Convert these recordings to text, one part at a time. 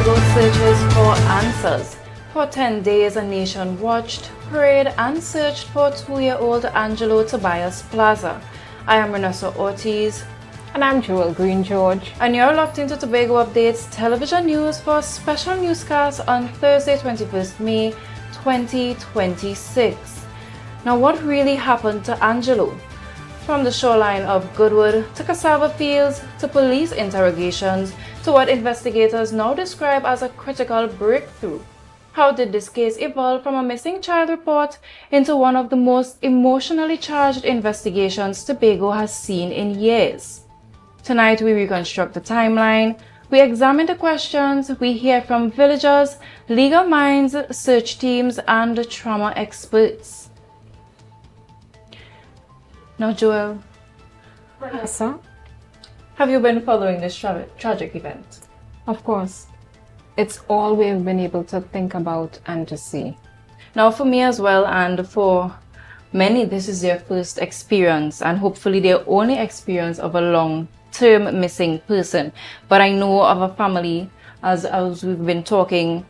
Tobago searches for answers. For 10 days, a nation watched, prayed, and searched for 2-year-old Angelo Tobias Plaza. I am Renessa Ortiz. And I'm Joel Green George. And you're locked into Tobago Updates television news for a special newscast on Thursday, 21st May 2026. Now, what really happened to Angelo? From the shoreline of Goodwood to cassava fields to police interrogations to what investigators now describe as a critical breakthrough. How did this case evolve from a missing child report into one of the most emotionally charged investigations Tobago has seen in years? Tonight we reconstruct the timeline, we examine the questions, we hear from villagers, legal minds, search teams, and trauma experts. Now, Joel, Sir? have you been following this tragic event? Of course. It's all we've been able to think about and to see. Now, for me as well, and for many, this is their first experience and hopefully their only experience of a long-term missing person. But I know of a family, as we've been talking,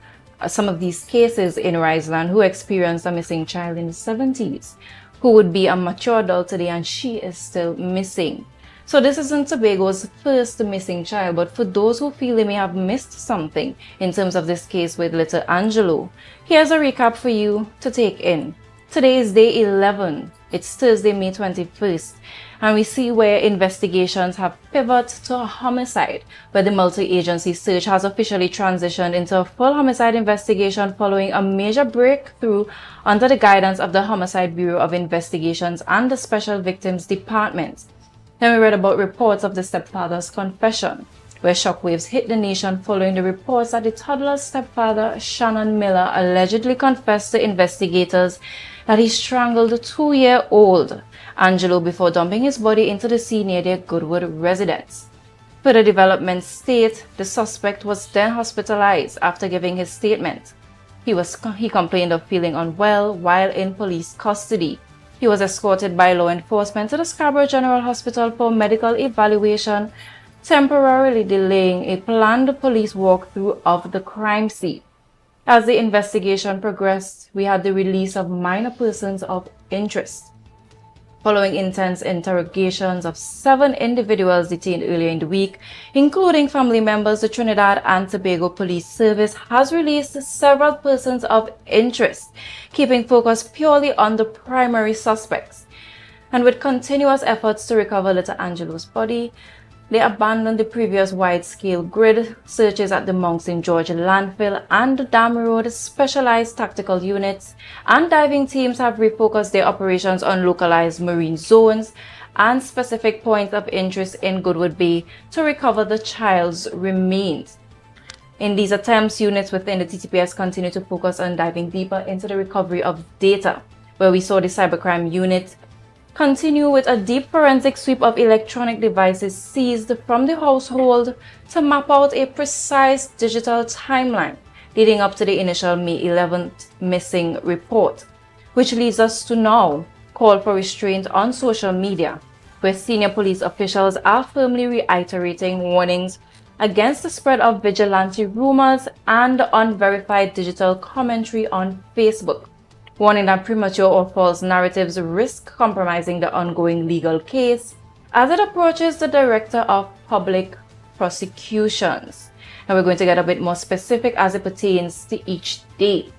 some of these cases in Riseland who experienced a missing child in the 70s, who would be a mature adult today, and she is still missing. So this isn't Tobago's first missing child, but for those who feel they may have missed something in terms of this case with little Angelo, here's a recap for you to take in. Today is day 11. It's Thursday, May 21st, and we see where investigations have pivoted to a homicide, where the multi-agency search has officially transitioned into a full homicide investigation following a major breakthrough under the guidance of the Homicide Bureau of Investigations and the Special Victims Department. Then we read about reports of the stepfather's confession, where shockwaves hit the nation following the reports that the toddler's stepfather, Shannon Miller, allegedly confessed to investigators that he strangled the 2-year-old Angelo before dumping his body into the sea near their Goodwood residence. Further developments state the suspect was then hospitalized after giving his statement. He complained of feeling unwell while in police custody. He was escorted by law enforcement to the Scarborough General Hospital for medical evaluation, temporarily delaying a planned police walkthrough of the crime scene. As the investigation progressed, we had the release of minor persons of interest. Following intense interrogations of 7 individuals detained earlier in the week, including family members, the Trinidad and Tobago Police Service has released several persons of interest, keeping focus purely on the primary suspects. And with continuous efforts to recover little Angelo's body, they abandoned the previous wide-scale grid searches at the Mount St. George landfill and the Dam Road. Specialized tactical units and diving teams have refocused their operations on localized marine zones and specific points of interest in Goodwood Bay to recover the child's remains. In these attempts, units within the TTPS continue to focus on diving deeper into the recovery of data, where we saw the cybercrime unit continue with a deep forensic sweep of electronic devices seized from the household to map out a precise digital timeline leading up to the initial May 11th missing report, which leads us to now call for restraint on social media, where senior police officials are firmly reiterating warnings against the spread of vigilante rumors and unverified digital commentary on Facebook, warning that premature or false narratives risk compromising the ongoing legal case as it approaches the Director of Public Prosecutions. And we're going to get a bit more specific as it pertains to each day.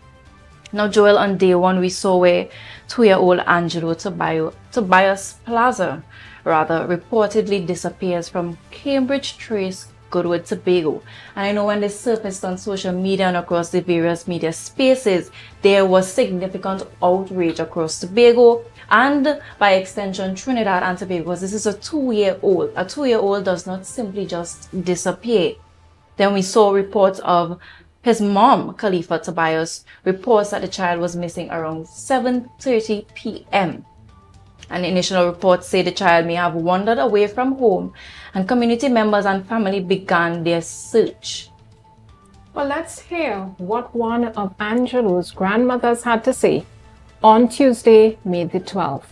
Now, Joel, on day 1, we saw where 2-year-old Angelo Tobias Plaza reportedly disappears from Cambridge Trace, Goodwood, Tobago. And I know when this surfaced on social media and across the various media spaces, there was significant outrage across Tobago and by extension Trinidad and Tobago. This is a 2-year-old. A 2-year-old does not simply just disappear. Then we saw reports of his mom, Khalifa Tobias, reports that the child was missing around 7:30 p.m. And initial reports say the child may have wandered away from home, and community members and family began their search. Well, let's hear what one of Angelo's grandmothers had to say on Tuesday, May the 12th.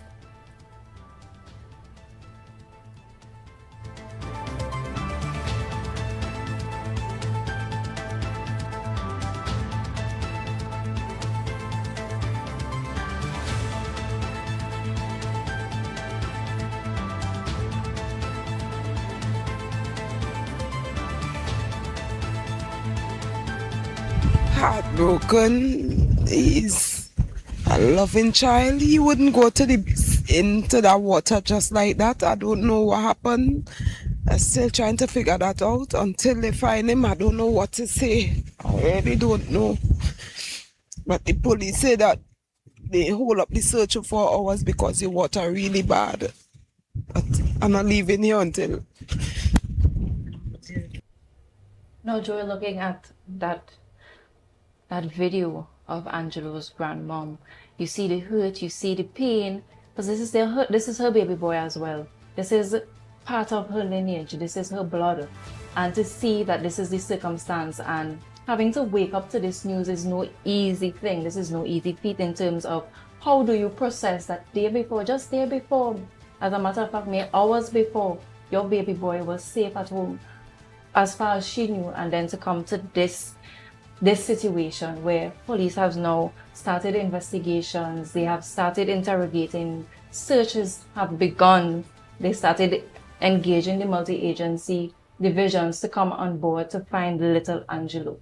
Heartbroken. He's a loving child. He wouldn't go into that water just like that. I don't know what happened. I'm still trying to figure that out. Until they find him, I don't know what to say. I really don't know. But the police say that they hold up the search for 4 hours because the water really bad. But I'm not leaving here until. Now, Joy, looking at that video of Angelo's grandmom, you see the hurt, you see the pain, because this is their hurt. This is her baby boy as well. This is part of her lineage. This is her blood. And to see that this is the circumstance and having to wake up to this news is no easy thing. This is no easy feat in terms of how do you process that day before, just day before. As a matter of fact, mere hours before, your baby boy was safe at home, as far as she knew, and then to come to this situation where police have now started investigations, they have started interrogating, searches have begun, they started engaging the multi-agency divisions to come on board to find little Angelo.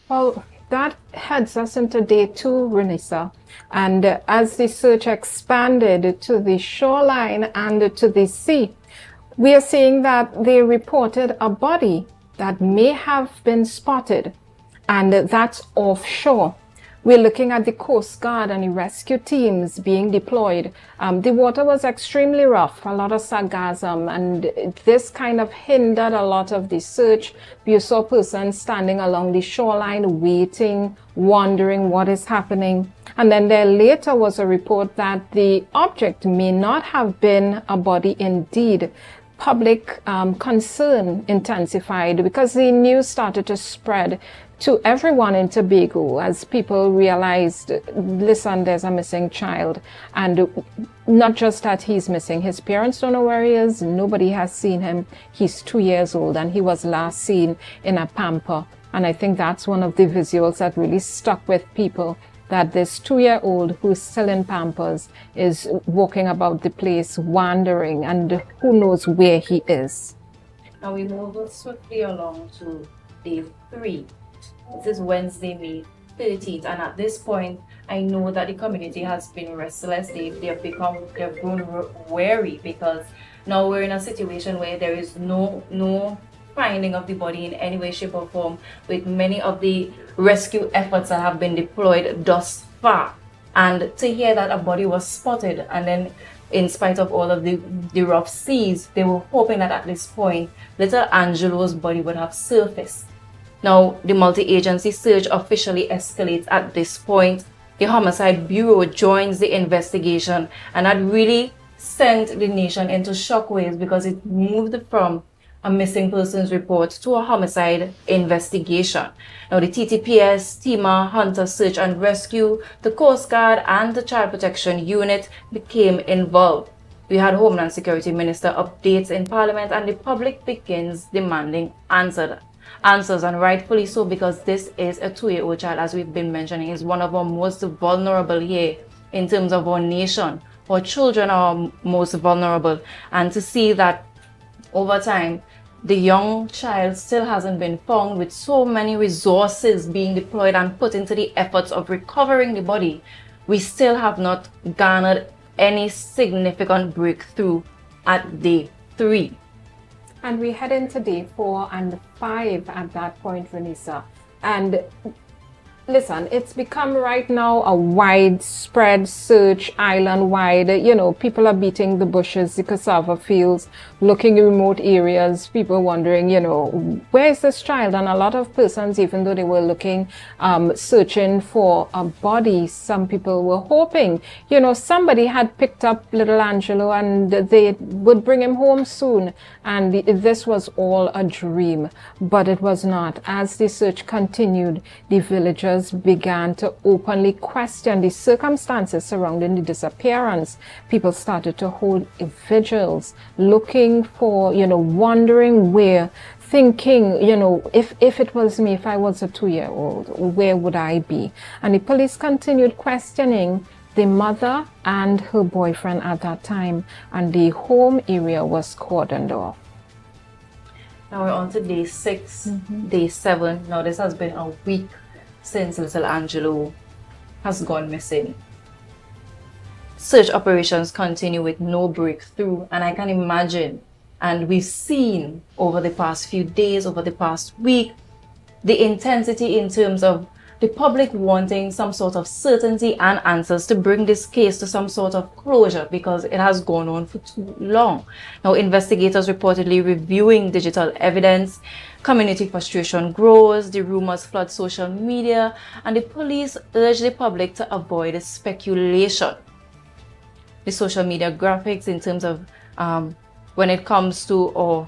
Well, that heads us into day 2, Renissa. And as the search expanded to the shoreline and to the sea, we are seeing that they reported a body that may have been spotted, and that's offshore. We're looking at the Coast Guard and the rescue teams being deployed. The water was extremely rough, a lot of sargassum, and this kind of hindered a lot of the search. You saw persons standing along the shoreline, waiting, wondering what is happening. And then there later was a report that the object may not have been a body indeed. Public concern intensified because the news started to spread to everyone in Tobago as people realized, listen, there's a missing child. And not just that he's missing, his parents don't know where he is, nobody has seen him. He's 2 years old and he was last seen in a pamper. And I think that's one of the visuals that really stuck with people, that this 2-year-old who's still in Pampers is walking about the place, wandering, and who knows where he is. Now we move swiftly along to day 3. This is Wednesday, May 13th, and at this point, I know that the community has been restless. They've grown wary because now we're in a situation where there is no finding of the body in any way, shape, or form, with many of the rescue efforts that have been deployed thus far. And to hear that a body was spotted, and then in spite of all of the rough seas, they were hoping that at this point, little Angelo's body would have surfaced. Now, the multi-agency search officially escalates at this point. The Homicide Bureau joins the investigation, and that really sent the nation into shockwaves because it moved from a missing persons report to a homicide investigation. Now, the TTPS, TEMA, Hunter Search and Rescue, the Coast Guard, and the Child Protection Unit became involved. We had Homeland Security Minister updates in Parliament, and the public begins demanding answers, and rightfully so, because this is a 2-year-old child, as we've been mentioning, is one of our most vulnerable here in terms of our nation. Our children are most vulnerable, and to see that over time, the young child still hasn't been found, with so many resources being deployed and put into the efforts of recovering the body, we still have not garnered any significant breakthrough at day 3. And we head into day 4 and 5 at that point, Renissa. And listen, it's become right now a widespread search, island-wide. You know, people are beating the bushes, the cassava fields, looking in remote areas, people wondering, you know, where is this child? And a lot of persons, even though they were looking, searching for a body, some people were hoping, you know, somebody had picked up little Angelo and they would bring him home soon. And this was all a dream, but it was not. As the search continued, the villagers began to openly question the circumstances surrounding the disappearance. People started to hold vigils, looking for, you know, wondering where, thinking, you know, if it was me, if I was a 2-year-old, where would I be? And the police continued questioning the mother and her boyfriend at that time, and the home area was cordoned off. Now we're on to day 6, day 7. Now this has been a week since little Angelo has gone missing. Search operations continue with no breakthrough, and I can imagine, and we've seen over the past few days, over the past week, the intensity in terms of the public wanting some sort of certainty and answers to bring this case to some sort of closure because it has gone on for too long. Now, investigators reportedly reviewing digital evidence, community frustration grows, the rumors flood social media, and the police urge the public to avoid speculation. The social media graphics in terms of when it comes to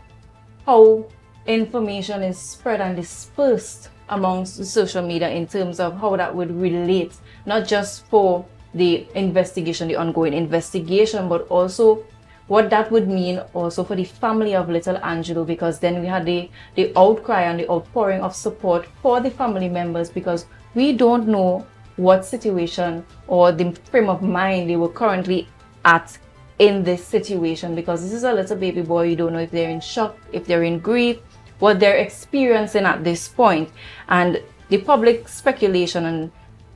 how information is spread and dispersed amongst the social media in terms of how that would relate, not just for the investigation, the ongoing investigation, but also what that would mean also for the family of little Angelo, because then we had the outcry and the outpouring of support for the family members, because we don't know what situation or the frame of mind they were currently at in this situation, because this is a little baby boy. You don't know if they're in shock, if they're in grief, what they're experiencing at this point. And the public speculation, and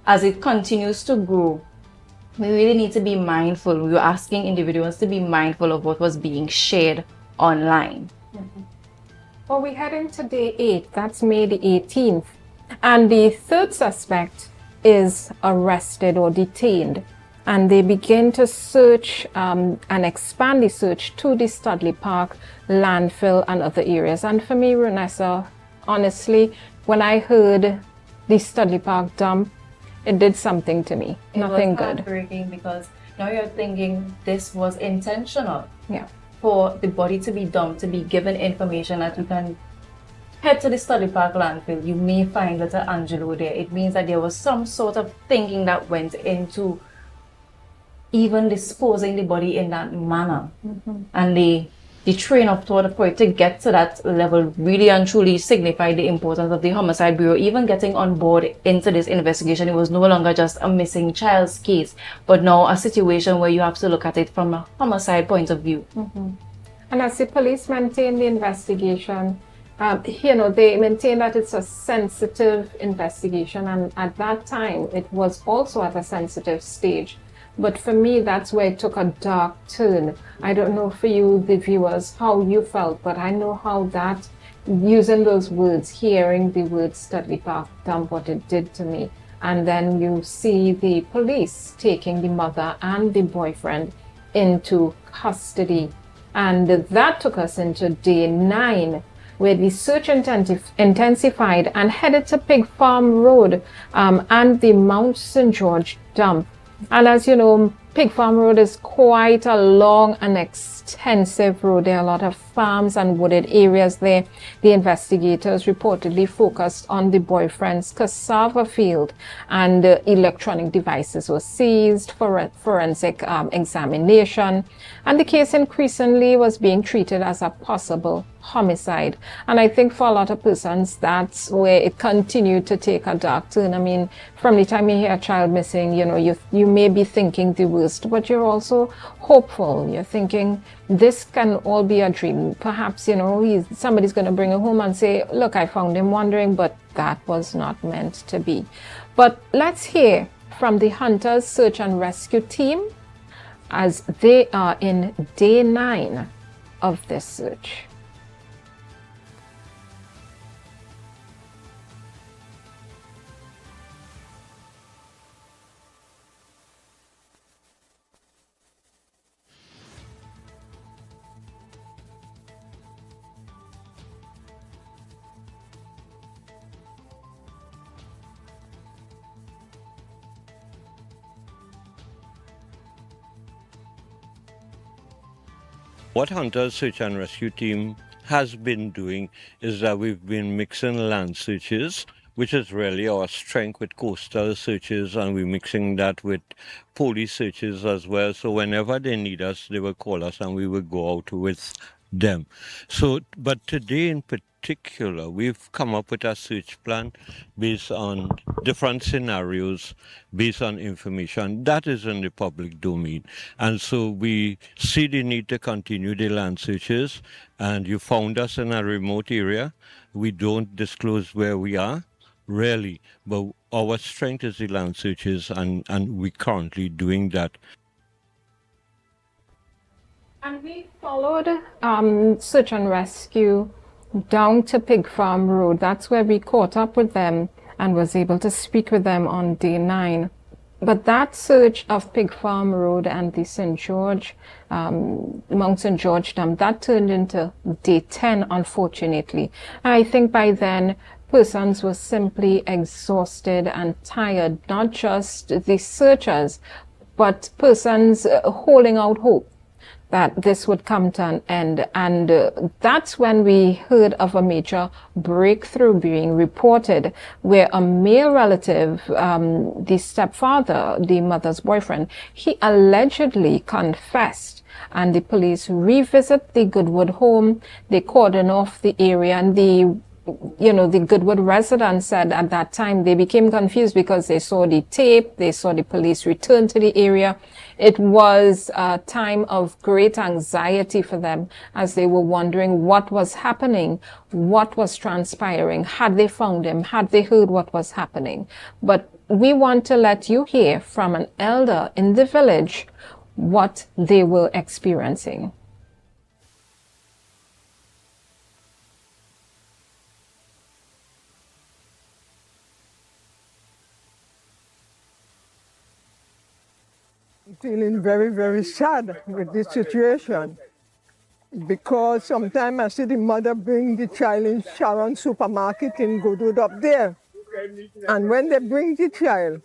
as it continues to grow, we really need to be mindful. We were asking individuals to be mindful of what was being shared online. Well, we head into day 8, that's May the 18th, and the third suspect is arrested or detained, and they begin to search and expand the search to the Studley Park, landfill, and other areas. And for me, Renessa, honestly, when I heard the Studley Park dump, it did something to me. Nothing good. It was heartbreaking because now you're thinking this was intentional. Yeah. For the body to be dumped, to be given information that you can head to the Studley Park landfill, you may find little Angelo there. It means that there was some sort of thinking that went into even disposing the body in that manner. And the train of thought for it to get to that level really and truly signified the importance of the Homicide Bureau even getting on board into this investigation. It was no longer just a missing child's case, but now a situation where you have to look at it from a homicide point of view. And as the police maintain the investigation, they maintain that it's a sensitive investigation, and at that time it was also at a sensitive stage. But for me, that's where it took a dark turn. I don't know for you, the viewers, how you felt, but I know how that, using those words, hearing the words Studley Park dump, what it did to me. And then you see the police taking the mother and the boyfriend into custody. And that took us into day 9, where the search intensified and headed to Pig Farm Road and the Mount St. George dump. And as you know, Pig Farm Road is quite a long and extensive road. There are a lot of farms and wooded areas there. The investigators reportedly focused on the boyfriend's cassava field, and electronic devices were seized for forensic examination. And the case increasingly was being treated as a possible homicide. And I think for a lot of persons, that's where it continued to take a dark turn. I mean, from the time you hear a child missing, you may be thinking the worst, but you're also hopeful. You're thinking this can all be a dream. Perhaps, somebody's going to bring him home and say, look, I found him wandering, but that was not meant to be. But let's hear from the Hunters Search and Rescue team as they are in day 9 of this search. What Hunters Search and Rescue team has been doing is that we've been mixing land searches, which is really our strength, with coastal searches, and we're mixing that with police searches as well. So whenever they need us, they will call us and we will go out with them. So, but today in particular, we've come up with a search plan based on different scenarios, based on information that is in the public domain. And so we see the need to continue the land searches. And you found us in a remote area. We don't disclose where we are, really. But our strength is the land searches, and we're currently doing that. And we followed search and rescue down to Pig Farm Road. That's where we caught up with them and was able to speak with them on day 9. But that search of Pig Farm Road and the St. George, Mount St. George Dam, that turned into day 10, unfortunately. I think by then, persons were simply exhausted and tired, not just the searchers, but persons holding out hope that this would come to an end. And that's when we heard of a major breakthrough being reported where a male relative, the stepfather, the mother's boyfriend, he allegedly confessed. And the police revisit the Goodwood home. They cordon off the area, and the Goodwood residents said at that time they became confused because they saw the tape, they saw the police return to the area. It was a time of great anxiety for them as they were wondering what was happening, what was transpiring. Had they found him? Had they heard what was happening? But we want to let you hear from an elder in the village what they were experiencing. Feeling very, very sad with this situation because sometimes I see the mother bring the child in Sharon supermarket in Goodwood up there. And when they bring the child,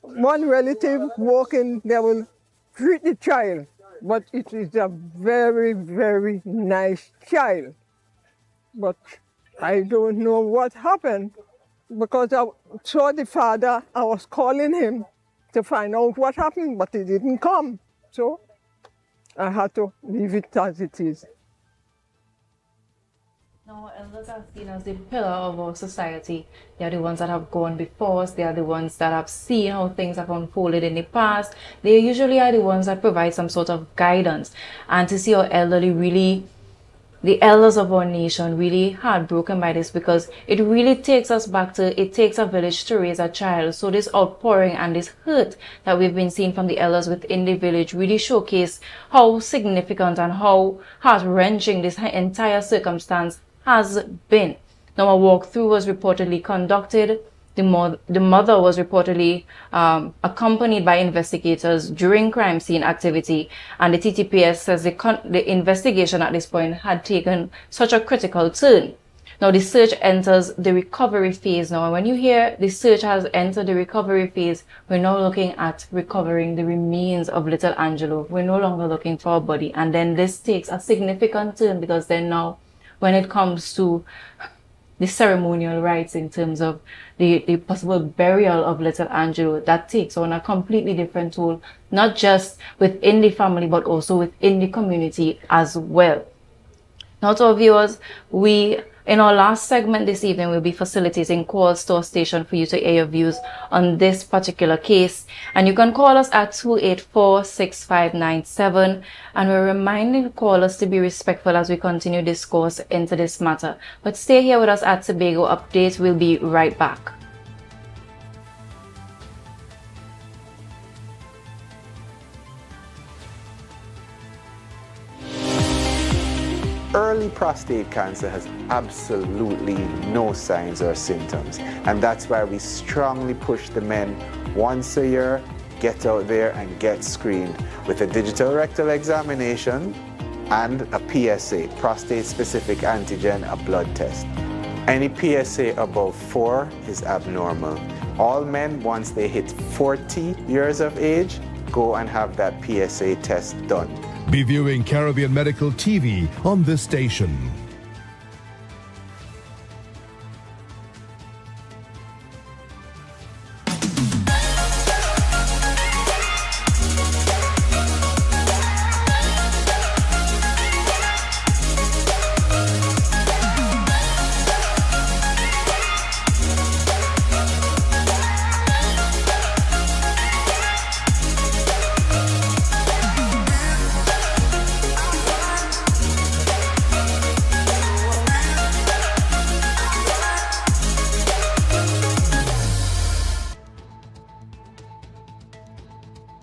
one relative walk in, they will treat the child, but it is a very, very nice child. But I don't know what happened because I saw the father, I was calling him to find out what happened, but he didn't come. So I had to leave it as it is. Now, elders are seen as the pillar of our society. They are the ones that have gone before us. They are the ones that have seen how things have unfolded in the past. They usually are the ones that provide some sort of guidance. And to see our elderly really, the elders of our nation, really heartbroken by this, because it really takes us back to, it takes a village to raise a child. So this outpouring and this hurt that we've been seeing from the elders within the village really showcase how significant and how heart-wrenching this entire circumstance has been. Now, a walkthrough was reportedly conducted. The mother was reportedly accompanied by investigators during crime scene activity, and the TTPS says the investigation at this point had taken such a critical turn. Now, the search enters the recovery phase now, and when you hear the search has entered the recovery phase, we're now looking at recovering the remains of little Angelo. We're no longer looking for a body, and then this takes a significant turn because then now, when it comes to the ceremonial rites in terms of the possible burial of little Angelo, that takes on a completely different toll, not just within the family, but also within the community as well. Now, to our viewers, in our last segment this evening, we'll be facilitating calls to our station for you to air your views on this particular case. And you can call us at 284-6597. And we're reminding callers to be respectful as we continue discourse into this matter. But stay here with us at Tobago Update. We'll be right back. Early prostate cancer has absolutely no signs or symptoms, and that's why we strongly push the men once a year, get out there and get screened with a digital rectal examination and a PSA, prostate-specific antigen, a blood test. Any PSA above 4 is abnormal. All men, once they hit 40 years of age, go and have that PSA test done. Be viewing Caribbean Medical TV on this station.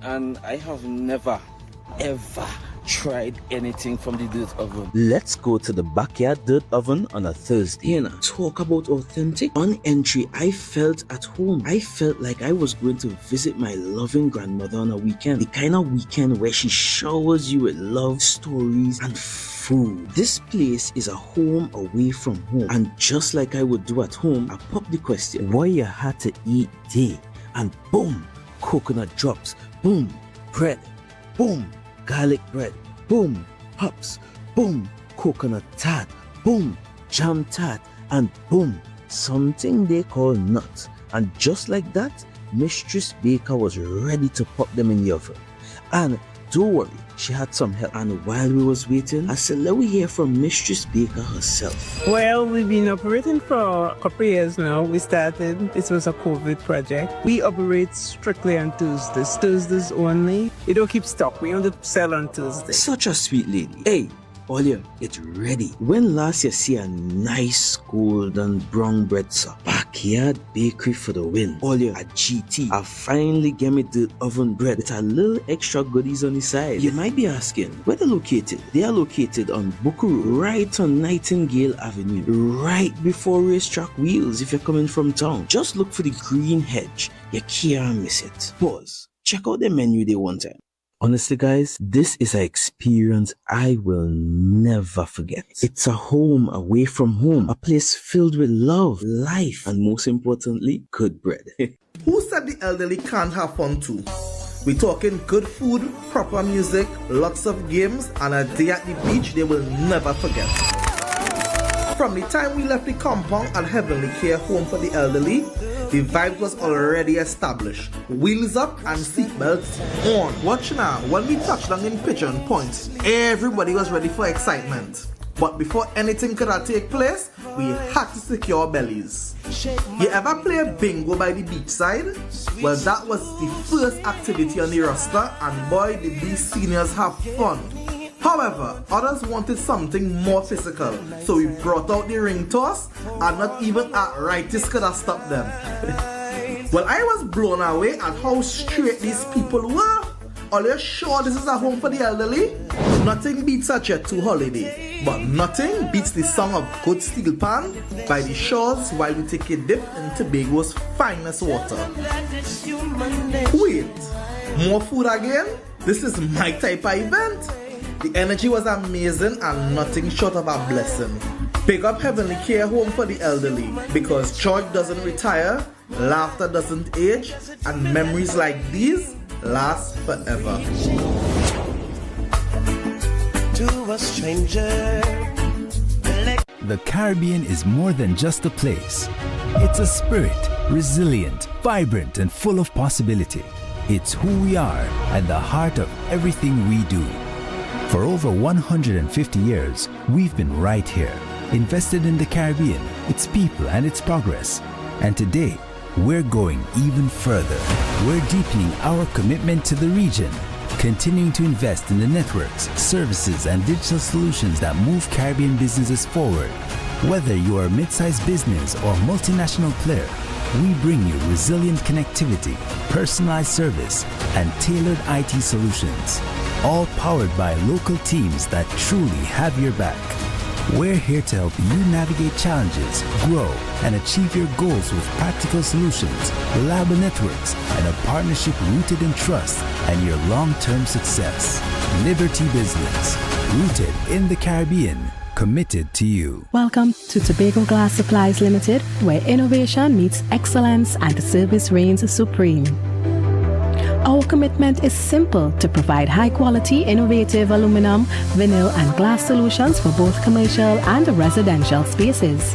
and I have never, ever tried anything from the dirt oven. Let's go to the backyard dirt oven on a Thursday and talk about authentic. On entry, I felt at home. I felt like I was going to visit my loving grandmother on a weekend. The kind of weekend where she showers you with love, stories, and food. This place is a home away from home. And just like I would do at home, I popped the question, what you had to eat day? And boom, coconut drops. Boom, bread. Boom, garlic bread, boom, hops, boom, coconut tart, boom, jam tart, and boom, something they call nuts. And just like that, Mistress Baker was ready to pop them in the oven. And don't worry, she had some help. And while we was waiting, I said, let me hear from Mistress Baker herself. Well, we've been operating for a couple of years now. We started, this was a COVID project. We operate strictly on Tuesdays. Tuesdays only. We don't keep stock. We only sell on Tuesdays. Such a sweet lady. Hey, Olia, it's ready. When last you see a nice golden brown bread, sir? Backyard bakery for the win. Olia, a GT. I finally get me the oven bread with a little extra goodies on the side. You might be asking, where they're located? They are located on Bukuru, right on Nightingale Avenue, right before Racetrack Wheels if you're coming from town. Just look for the green hedge. You can't miss it. Pause. Check out the menu they one time. Honestly, guys, this is an experience I will never forget. It's a home away from home, a place filled with love, life, and most importantly, good bread. Who said the elderly can't have fun too? We're talking good food, proper music, lots of games, and a day at the beach they will never forget. From the time we left the compound at Heavenly Care Home for the Elderly, the vibe was already established. Wheels up and seatbelts on. Watch now, when we touched down in Pigeon Point, everybody was ready for excitement. But before anything could take place, we had to secure bellies. You ever play bingo by the beachside? Well, that was the first activity on the roster, and boy did these seniors have fun. However, others wanted something more physical, so we brought out the ring toss, and not even arthritis could have stopped them. Well, I was blown away at how straight these people were. Are you sure this is a home for the elderly? Nothing beats a Jet 2 holiday, but nothing beats the song of Good Steel Pan by the shores while we take a dip in Tobago's finest water. Wait, more food again? This is my type of event. The energy was amazing and nothing short of a blessing. Big up Heavenly Care Home for the Elderly, because joy doesn't retire, laughter doesn't age, and memories like these last forever. To a stranger. The Caribbean is more than just a place. It's a spirit, resilient, vibrant, and full of possibility. It's who we are and the heart of everything we do. For over 150 years, we've been right here, invested in the Caribbean, its people and its progress. And today, we're going even further. We're deepening our commitment to the region, continuing to invest in the networks, services, and digital solutions that move Caribbean businesses forward. Whether you are a mid-sized business or multinational player, we bring you resilient connectivity, personalized service, and tailored IT solutions, all powered by local teams that truly have your back. We're here to help you navigate challenges, grow, and achieve your goals with practical solutions, reliable networks, and a partnership rooted in trust and your long-term success. Liberty Business, rooted in the Caribbean, committed to you. Welcome to Tobago Glass Supplies Limited, where innovation meets excellence and service reigns supreme. Our commitment is simple: to provide high-quality, innovative aluminum, vinyl, and glass solutions for both commercial and residential spaces.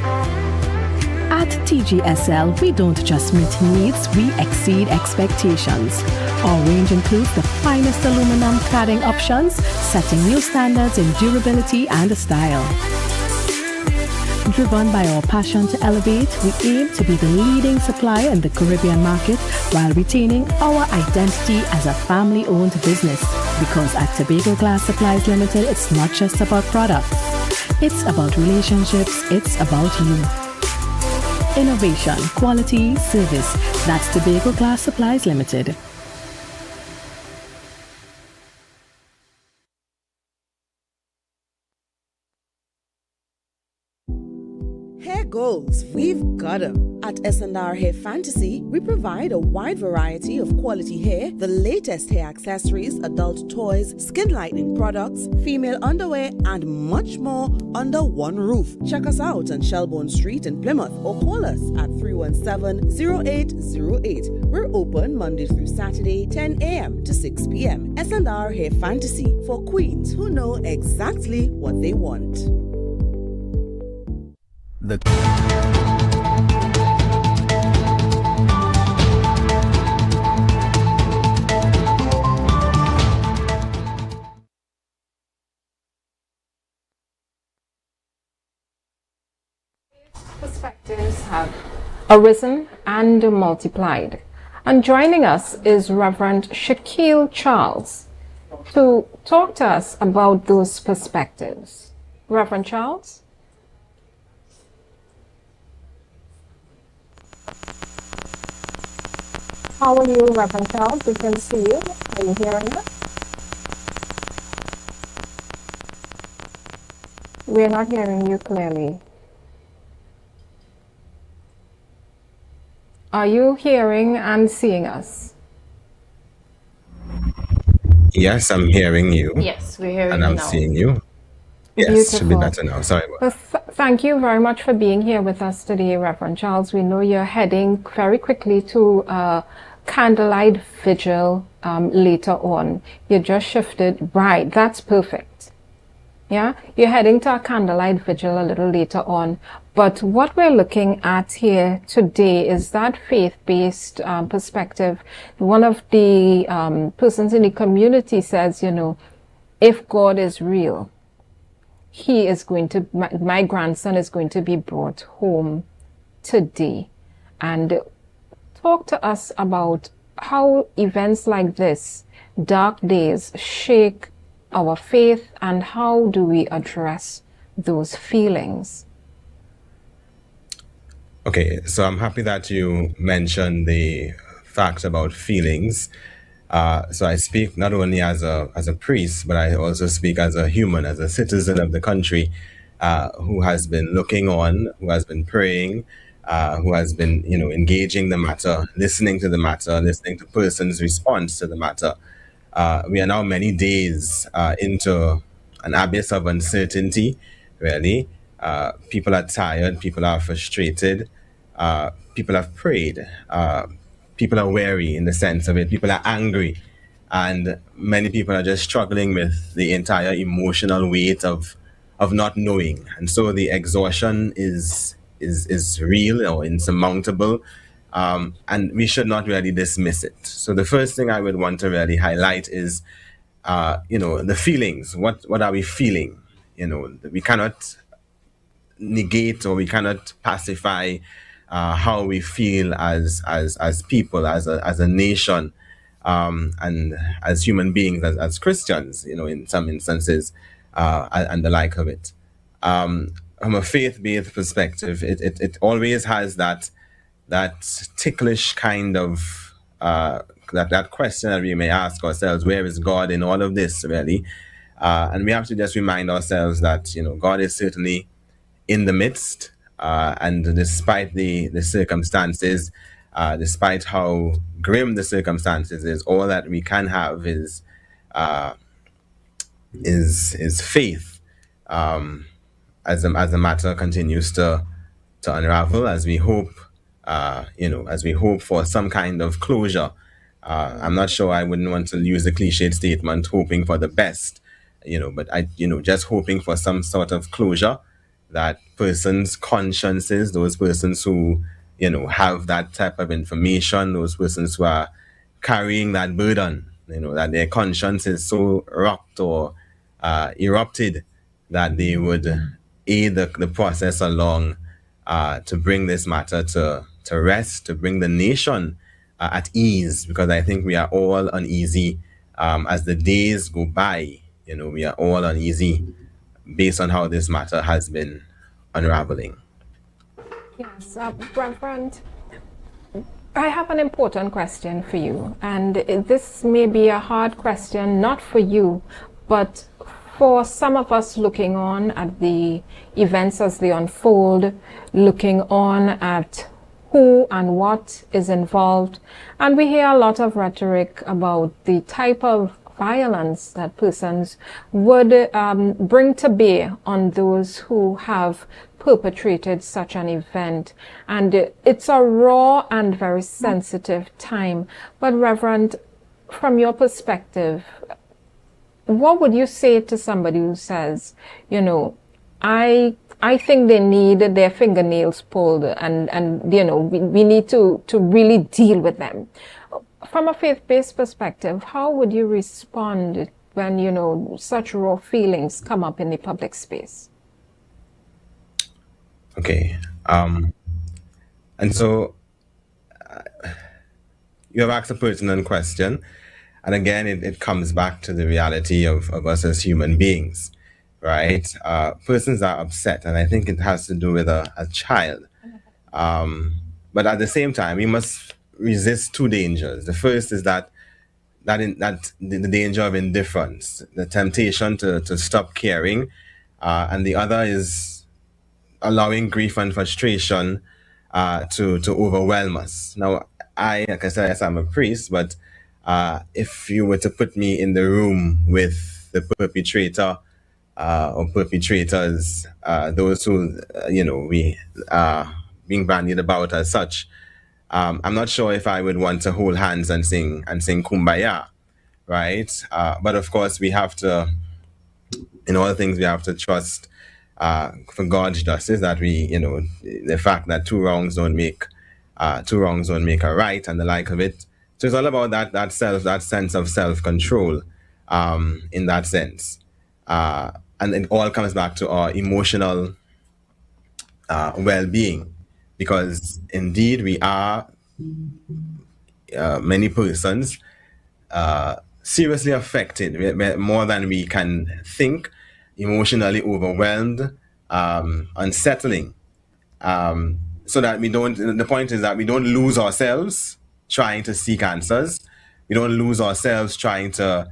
At TGSL, we don't just meet needs, we exceed expectations. Our range includes the finest aluminum cladding options, setting new standards in durability and style. Driven by our passion to elevate, we aim to be the leading supplier in the Caribbean market while retaining our identity as a family-owned business. Because at Tobago Glass Supplies Limited, it's not just about products. It's about relationships. It's about you. Innovation, quality, service. That's Tobago Glass Supplies Limited. goals, we've got them. At S&R Hair Fantasy, we provide a wide variety of quality hair, the latest hair accessories, adult toys, skin lightening products, female underwear, and much more under one roof. Check us out on Shelbourne Street in Plymouth or call us at 317-0808. We're open Monday through Saturday, 10 a.m. to 6 p.m. S&R Hair Fantasy for queens who know exactly what they want. Perspectives have arisen and multiplied. And joining us is Reverend Shaquille Charles to talk to us about those perspectives. Reverend Charles? How are you, Reverend Charles? We can see you. Are you hearing us? We're not hearing you clearly. Are you hearing and seeing us? Yes, I'm hearing you. Yes, we're hearing and you I'm now. seeing you. Yes, Beautiful. should be better now. Sorry about Well, thank you very much for being here with us today, Reverend Charles. We know you're heading very quickly to candlelight vigil later on. You just shifted. Right, that's perfect. Yeah, you're heading to a candlelight vigil a little later on. But what we're looking at here today is that faith-based perspective. One of the persons in the community says, you know, if God is real, he is going to, my grandson is going to be brought home today. And talk to us about how events like this, dark days, shake our faith, and how do we address those feelings? Okay, so I'm happy that you mentioned the fact about feelings. So I speak not only as a priest, but I also speak as a human, as a citizen of the country, who has been looking on, who has been praying, who has been, engaging the matter, listening to the matter, listening to persons' response to the matter. We are now many days into an abyss of uncertainty, really. People are tired, people are frustrated, people have prayed, people are weary in the sense of it, people are angry, and many people are just struggling with the entire emotional weight of not knowing. And so the exhaustion is real or insurmountable. And we should not really dismiss it. So the first thing I would want to really highlight is, the feelings. What are we feeling? We cannot negate or we cannot pacify how we feel as people, as a nation, and as human beings, as Christians, in some instances, and the like of it. From a faith-based perspective, it always has that ticklish kind of that question that we may ask ourselves: where is God in all of this, really? And we have to just remind ourselves that God is certainly in the midst, and despite the circumstances, despite how grim the circumstances is, all that we can have is faith, as the matter continues to unravel, as we hope. As we hope for some kind of closure. I'm not sure, I wouldn't want to use the cliched statement, hoping for the best, but just hoping for some sort of closure, that persons' consciences, those persons who, have that type of information, those persons who are carrying that burden, that their conscience is so rocked or erupted that they would aid the process along, to bring this matter to rest, to bring the nation at ease, because I think we are all uneasy as the days go by. We are all uneasy based on how this matter has been unraveling. Yes, Reverend, I have an important question for you, and this may be a hard question, not for you, but for some of us looking on at the events as they unfold, looking on at who and what is involved, and we hear a lot of rhetoric about the type of violence that persons would bring to bear on those who have perpetrated such an event. And it's a raw and very sensitive time. But Reverend, from your perspective, what would you say to somebody who says, you know, I think they need their fingernails pulled and you know, we need to really deal with them. From a faith-based perspective, how would you respond when, you know, such raw feelings come up in the public space? Okay. And so you have asked a pertinent question. And again, it comes back to the reality of us as human beings, right? Persons are upset, and I think it has to do with a child. But at the same time, we must resist two dangers. The first is that the danger of indifference, the temptation to stop caring, and the other is allowing grief and frustration to overwhelm us. Now, like I said, yes, I'm a priest, but if you were to put me in the room with the perpetrator or perpetrators, those who we being bandied about as such, I'm not sure if I would want to hold hands and sing Kumbaya, right? But of course, we have to, in all things, we have to trust for God's justice, that the fact that two wrongs don't make a right and the like of it. So it's all about that sense of self-control, in that sense, and it all comes back to our emotional well-being, because indeed we are many persons seriously affected, more than we can think, emotionally overwhelmed, unsettling. So that the point is that we don't lose ourselves trying to seek answers. We don't lose ourselves trying to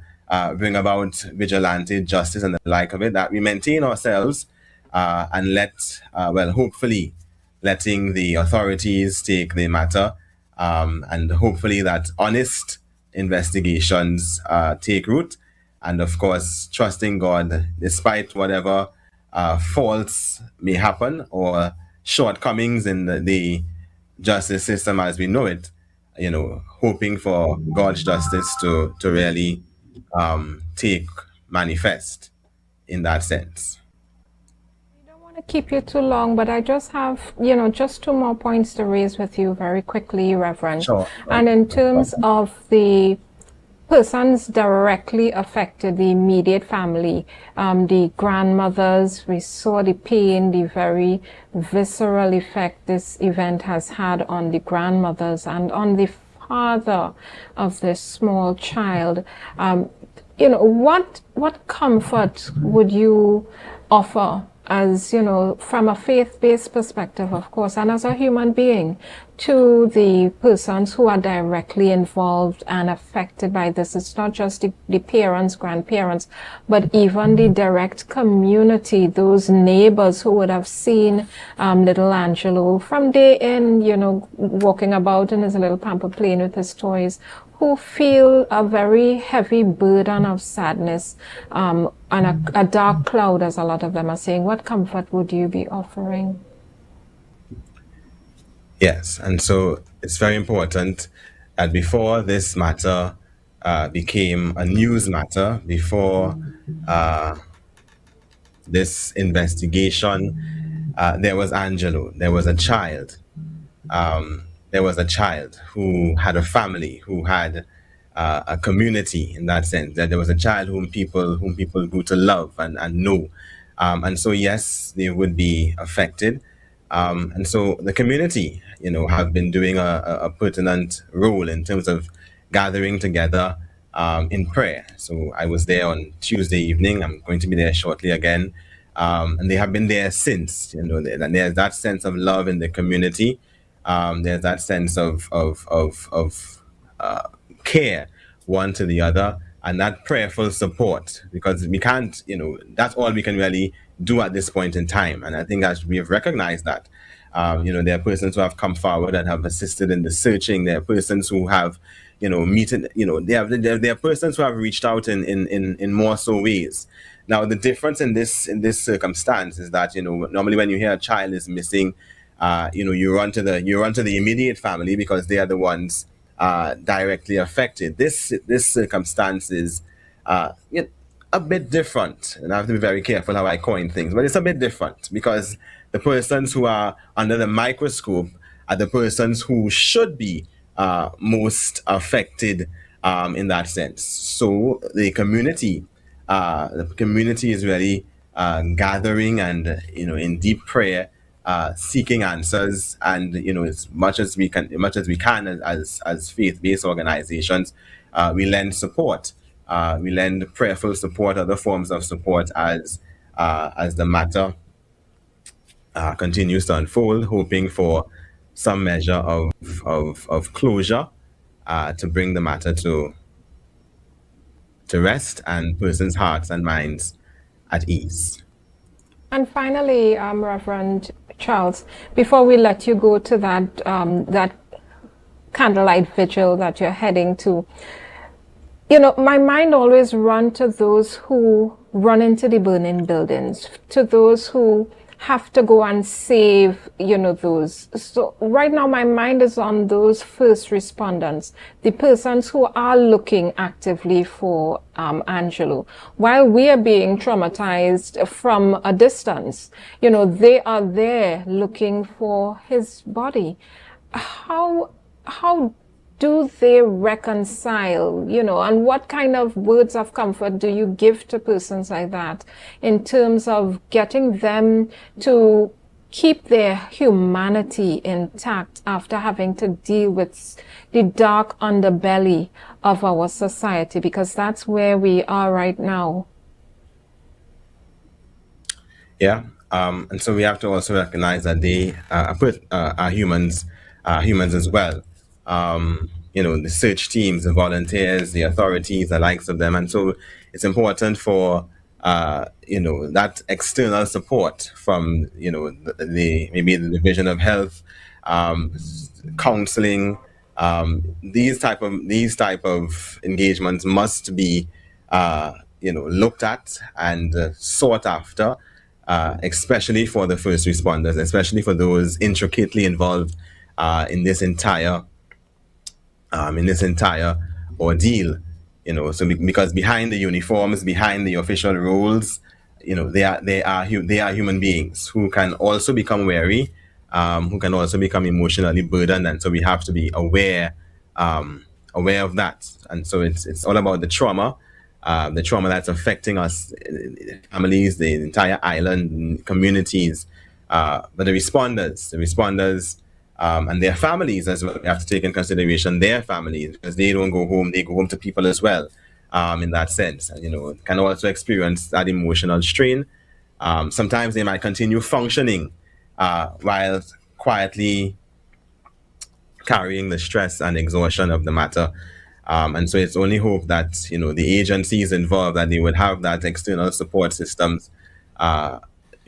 bring about vigilante justice and the like of it, that we maintain ourselves and hopefully letting the authorities take the matter, and hopefully that honest investigations take root, and of course trusting God despite whatever faults may happen or shortcomings in the justice system as we know it, hoping for God's justice to really take manifest in that sense. To keep you too long, but I just have, just two more points to raise with you very quickly, Reverend. Sure. And in terms of the persons directly affected, the immediate family, the grandmothers, we saw the pain, the very visceral effect this event has had on the grandmothers and on the father of this small child. What comfort would you offer, as from a faith-based perspective, of course, and as a human being, to the persons who are directly involved and affected by this? It's not just the parents, grandparents, but even the direct community, those neighbors who would have seen little Angelo from day in, walking about in his little pamper playing with his toys, who feel a very heavy burden of sadness and a dark cloud, as a lot of them are saying. What comfort would you be offering? Yes, and so it's very important that before this matter became a news matter, before this investigation, there was Angelo, there was a child. There was a child who had a family, who had a community in that sense. That there was a child whom people grew to love and know. And so, yes, they would be affected. And so the community, have been doing a pertinent role in terms of gathering together in prayer. So I was there on Tuesday evening. I'm going to be there shortly again. And they have been there since. There's that sense of love in the community. There's that sense of care one to the other, and that prayerful support, because we can't, that's all we can really do at this point in time. And I think as we have recognized that, there are persons who have come forward and have assisted in the searching. There are persons who have, there are persons who have reached out in more so ways. Now, the difference in this circumstance is that, normally when you hear a child is missing, you run to the immediate family because they are the ones directly affected. This circumstance is a bit different, and I have to be very careful how I coin things, but it's a bit different because the persons who are under the microscope are the persons who should be most affected in that sense. So the community is really gathering and in deep prayer, seeking answers, and as much as we can as faith-based organizations, we lend support. We lend prayerful support, other forms of support as the matter continues to unfold, hoping for some measure of closure to bring the matter to rest and persons' hearts and minds at ease. And finally, Reverend Charles, before we let you go to that candlelight vigil that you're heading to, my mind always runs to those who run into the burning buildings, to those who have to go and save, those. So right now my mind is on those first responders, the persons who are looking actively for Angelo. While we are being traumatized from a distance, they are there looking for his body. How do they reconcile, and what kind of words of comfort do you give to persons like that in terms of getting them to keep their humanity intact after having to deal with the dark underbelly of our society, because that's where we are right now? Yeah, and so we have to also recognize that they are humans as well. The search teams, the volunteers, the authorities, the likes of them. And so it's important for, that external support from, maybe the Division of Health, counseling. These type of engagements must be, looked at and sought after, especially for the first responders, especially for those intricately involved in this entire ordeal, so because behind the uniforms, behind the official roles, they are human beings who can also become weary, who can also become emotionally burdened, and so we have to be aware of that. And so it's all about the trauma that's affecting us, families, the entire island, communities, but the responders. And their families as well. We have to take in consideration their families, because they don't go home, they go home to people as well, in that sense. And, can also experience that emotional strain. Sometimes they might continue functioning while quietly carrying the stress and exhaustion of the matter. And so it's only hope that, the agencies involved, that they would have that external support systems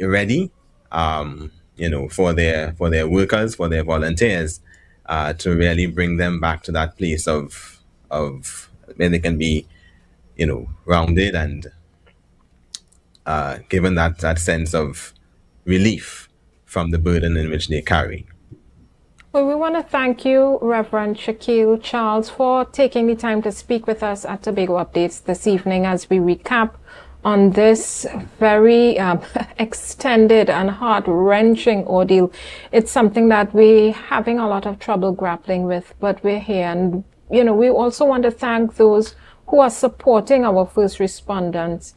ready, for their workers, for their volunteers, to really bring them back to that place of where they can be, rounded and given that sense of relief from the burden in which they carry. Well, we want to thank you, Reverend Shaquille Charles, for taking the time to speak with us at Tobago Updates this evening as we recap on this very extended and heart-wrenching ordeal. It's something that we're having a lot of trouble grappling with, but we're here. And, we also want to thank those who are supporting our first responders,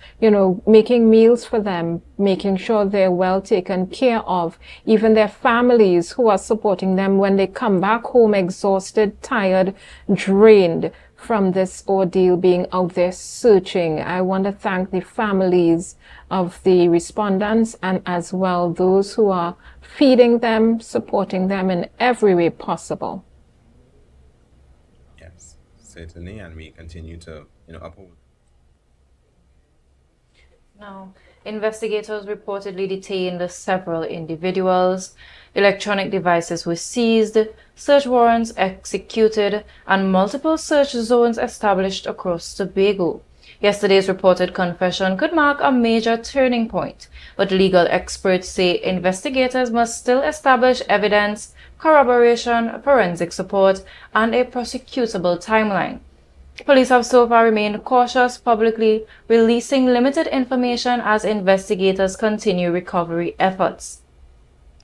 making meals for them, making sure they're well taken care of, even their families who are supporting them when they come back home exhausted, tired, drained from this ordeal, being out there searching. I want to thank the families of the respondents, and as well those who are feeding them, supporting them in every way possible. Yes, certainly, and we continue to uphold Now, investigators reportedly detained several individuals, electronic devices were seized, search warrants executed, and multiple search zones established across Tobago. Yesterday's reported confession could mark a major turning point, but legal experts say investigators must still establish evidence, corroboration, forensic support, and a prosecutable timeline. Police have so far remained cautious, publicly releasing limited information as investigators continue recovery efforts.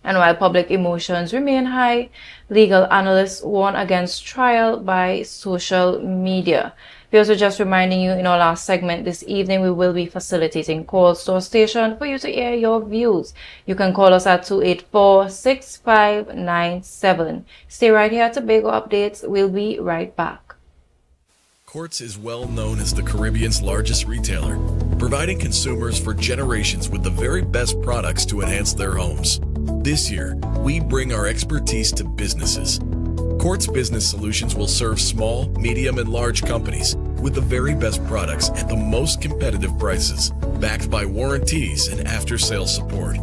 And while public emotions remain high, legal analysts warn against trial by social media. We're also just reminding you in our last segment this evening, we will be facilitating calls to our station for you to air your views. You can call us at 284-6597. Stay right here at Tobago Updates. We'll be right back. Quartz is well known as the Caribbean's largest retailer, providing consumers for generations with the very best products to enhance their homes. This year, we bring our expertise to businesses. Quartz Business Solutions will serve small, medium, and large companies with the very best products at the most competitive prices, backed by warranties and after-sales support.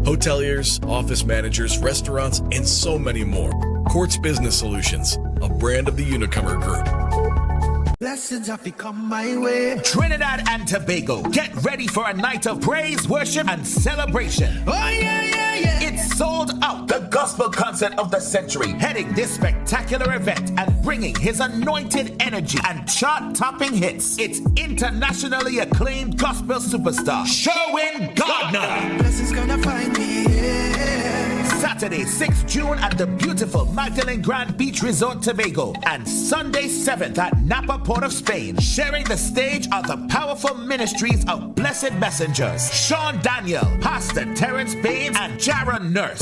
Hoteliers, office managers, restaurants, and so many more. Quartz Business Solutions, a brand of the Unicomer Group. Blessings have become my way. Trinidad and Tobago, get ready for a night of praise, worship, and celebration. Oh, yeah, yeah, yeah. It's sold out. The gospel concert of the century, heading this spectacular event and bringing his anointed energy and chart-topping hits. It's internationally acclaimed gospel superstar, Sherwin Gardner. Blessings gonna find me, yeah. Saturday, 6th June at the beautiful Magdalene Grand Beach Resort, Tobago. And Sunday, 7th at Napa, Port of Spain. Sharing the stage are the powerful ministries of Blessed Messengers, Sean Daniel, Pastor Terrence Baines, and Jaron Nurse.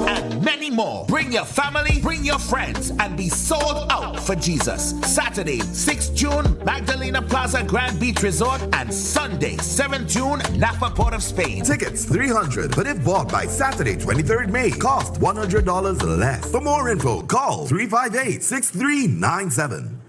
And many more. Bring your family, bring your friends, and be sold out for Jesus. Saturday, 6th June, Magdalena Plaza Grand Beach Resort, and Sunday, 7th June, Napa, Port of Spain. Tickets $300, but if bought by Saturday, 23rd May, cost $100 less. For more info, call 358-6397.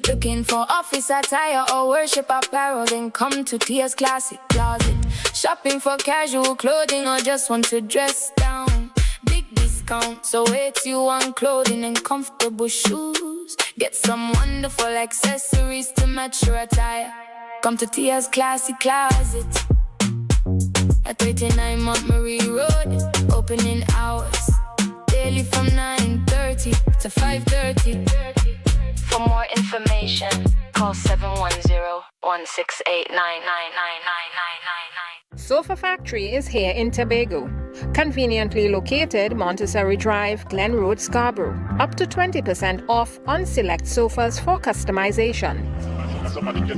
Looking for office attire or worship apparel, then come to Tia's Classic Closet. Shopping for casual clothing or just want to dress down. Big discount, so it's you on clothing and comfortable shoes. Get some wonderful accessories to match your attire. Come to Tia's Classic Closet at 39 Montgomery Road. Opening hours daily from 9:30 to 5:30. For more information, call 710-168-9999999. Sofa Factory is here in Tobago. Conveniently located Montessori Drive, Glen Road, Scarborough. Up to 20% off on select sofas for customization.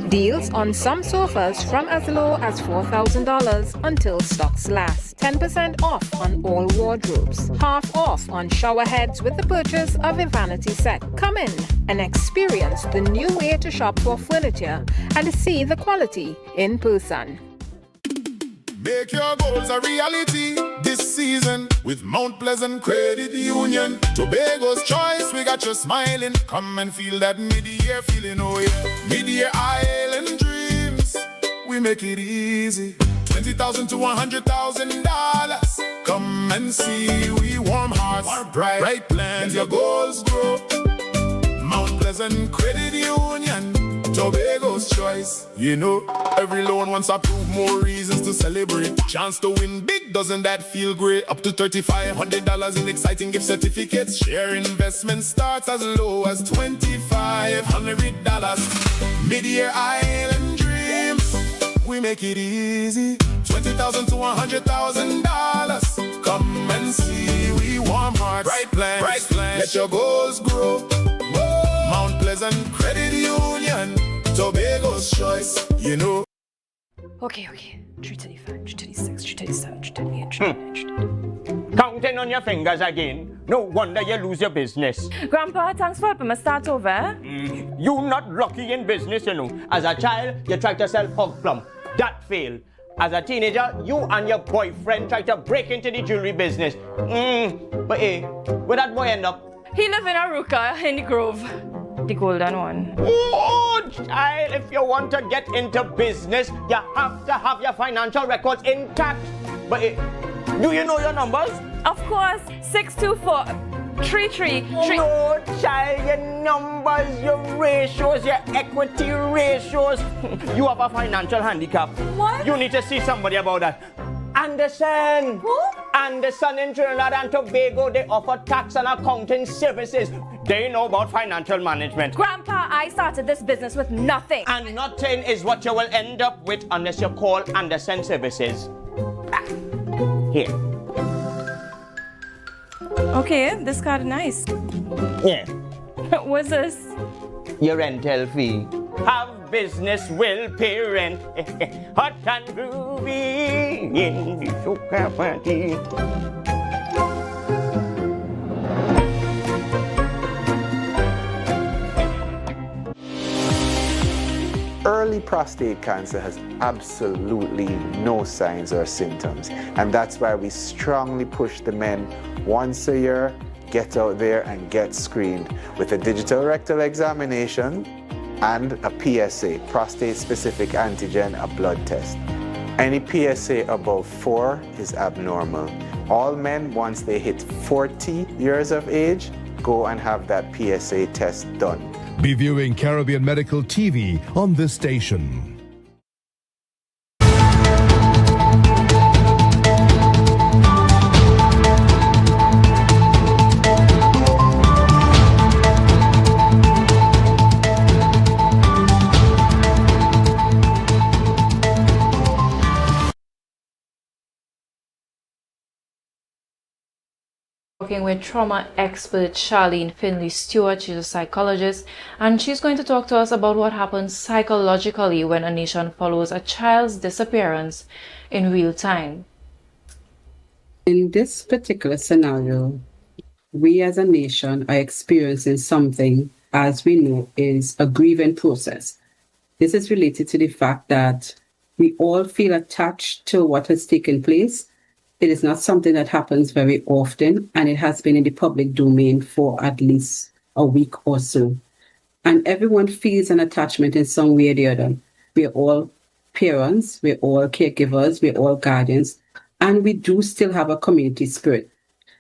Deals on some sofas from as low as $4,000 until stocks last. 10% off on all wardrobes. Half off on shower heads with the purchase of a vanity set. Come in and experience the new way to shop for furniture and see the quality in person. Make your goals a reality this season with Mount Pleasant Credit Union. Tobago's choice, we got you smiling. Come and feel that mid-year feeling, oh yeah. Mid-year island dreams, we make it easy. $20,000 to $100,000. Come and see, we warm hearts, bright plans, your goals grow. Mount Pleasant Credit Union, Tobago's choice. You know, every loan once approved, more reasons to celebrate. Chance to win big, doesn't that feel great? Up to $3,500 in exciting gift certificates. Share investment starts as low as $2,500. Mid-year island dreams, we make it easy. $20,000 to $100,000. Come and see, we warm hearts, bright plans, let your goals grow. Mount Pleasant Credit Union, Tobago's choice, you know. Okay. 335, 336, 337, 338, 339. Counting on your fingers again. No wonder you lose your business. Grandpa, thanks for helping me start over. You not lucky in business, you know. As a child, you tried to sell hog plum. That failed. As a teenager, you and your boyfriend tried to break into the jewelry business. But hey, where that boy end up? He live in Aruka in the Grove. The golden one. Oh, child, if you want to get into business, you have to have your financial records intact. But hey, do you know your numbers? Of course, 624-333. No, child, your numbers, your ratios, your equity ratios. You have a financial handicap. What? You need to see somebody about that. Anderson. Who? Anderson in Trinidad and Tobago, they offer tax and accounting services. They know about financial management. Grandpa, I started this business with nothing. And nothing is what you will end up with unless you call Anderson Services. Here. Okay, this card is nice. Yeah. What's this? Your rental fee. Have business will pay rent. Hot and groovy in the soca party. Early prostate cancer has absolutely no signs or symptoms, and that's why we strongly push the men once a year, get out there and get screened with a digital rectal examination and a PSA, prostate-specific antigen, a blood test. Any PSA above 4 is abnormal. All men, once they hit 40 years of age, go and have that PSA test done. Be viewing Caribbean Medical TV on this station. Working with trauma expert Charlene Finley Stewart. She's a psychologist, and she's going to talk to us about what happens psychologically when a nation follows a child's disappearance in real time. In this particular scenario, we as a nation are experiencing something, as we know, is a grieving process. This is related to the fact that we all feel attached to what has taken place. It is not something that happens very often, and it has been in the public domain for at least a week or so. And everyone feels an attachment in some way or the other. We're all parents, we're all caregivers, we're all guardians, and we do still have a community spirit.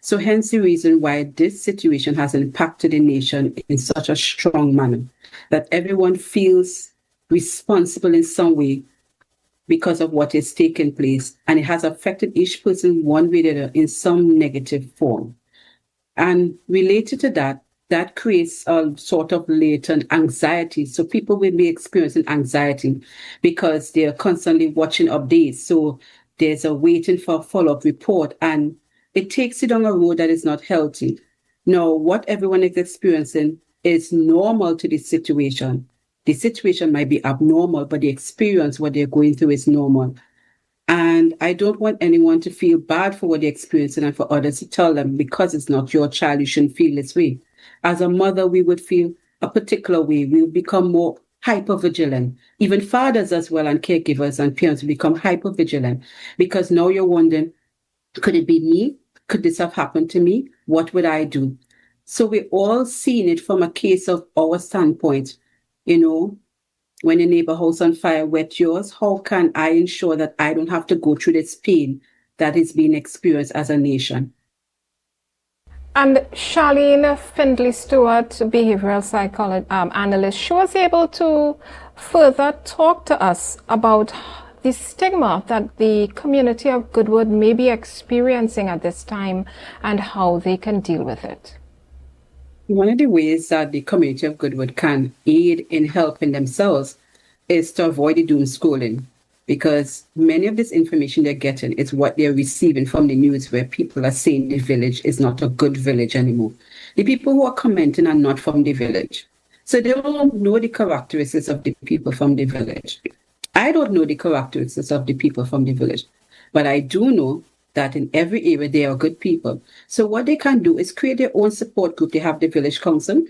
So hence the reason why this situation has impacted the nation in such a strong manner, that everyone feels responsible in some way because of what is taking place, and it has affected each person one way or the other in some negative form. And related to that, that creates a sort of latent anxiety. So people will be experiencing anxiety because they're constantly watching updates. So there's a waiting for a follow-up report, and it takes you down a road that is not healthy. Now, what everyone is experiencing is normal to this situation. The situation might be abnormal, but the experience, what they're going through, is normal. And I don't want anyone to feel bad for what they're experiencing and for others to tell them, because it's not your child, you shouldn't feel this way. As a mother, we would feel a particular way. We would become more hypervigilant. Even fathers as well, and caregivers and parents will become hypervigilant, because now you're wondering, could it be me? Could this have happened to me? What would I do? So we're all seeing it from a case of our standpoint. You know, When your neighbor house on fire wet yours, how can I ensure that I don't have to go through this pain that is being experienced as a nation? And Charlene Findley-Stewart, behavioral psychologist analyst, she was able to further talk to us about the stigma that the community of Goodwood may be experiencing at this time and how they can deal with it. One of the ways that the community of Goodwood can aid in helping themselves is to avoid the doom scrolling, because many of this information they're getting is what they're receiving from the news, where people are saying the village is not a good village anymore. The people who are commenting are not from the village, so they don't know the characteristics of the people from the village. I don't know the characteristics of the people from the village, but I do know that in every area they are good people. So what they can do is create their own support group. They have the village council.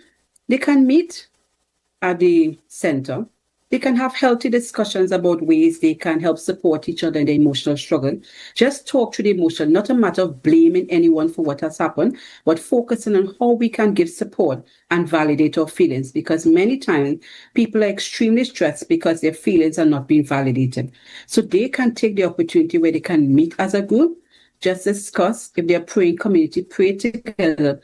They can meet at the center. They can have healthy discussions about ways they can help support each other in their emotional struggle. Just talk to the emotion, not a matter of blaming anyone for what has happened, but focusing on how we can give support and validate our feelings, because many times people are extremely stressed because their feelings are not being validated. So they can take the opportunity where they can meet as a group, just discuss. If they're praying community, pray together.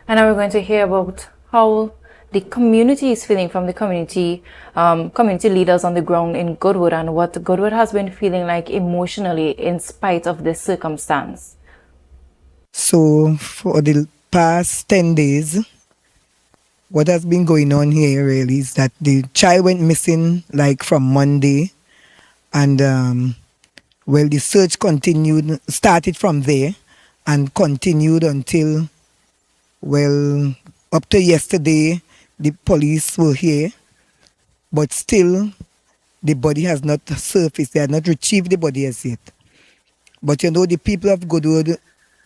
And now we're going to hear about how the community is feeling from the community leaders on the ground in Goodwood, and what Goodwood has been feeling like emotionally in spite of this circumstance. So for the past 10 days, what has been going on here really is that the child went missing like from Monday, and the search started from there and continued until, up to yesterday. The police were here, but still the body has not surfaced. They have not retrieved the body as yet. But the people of Goodwood,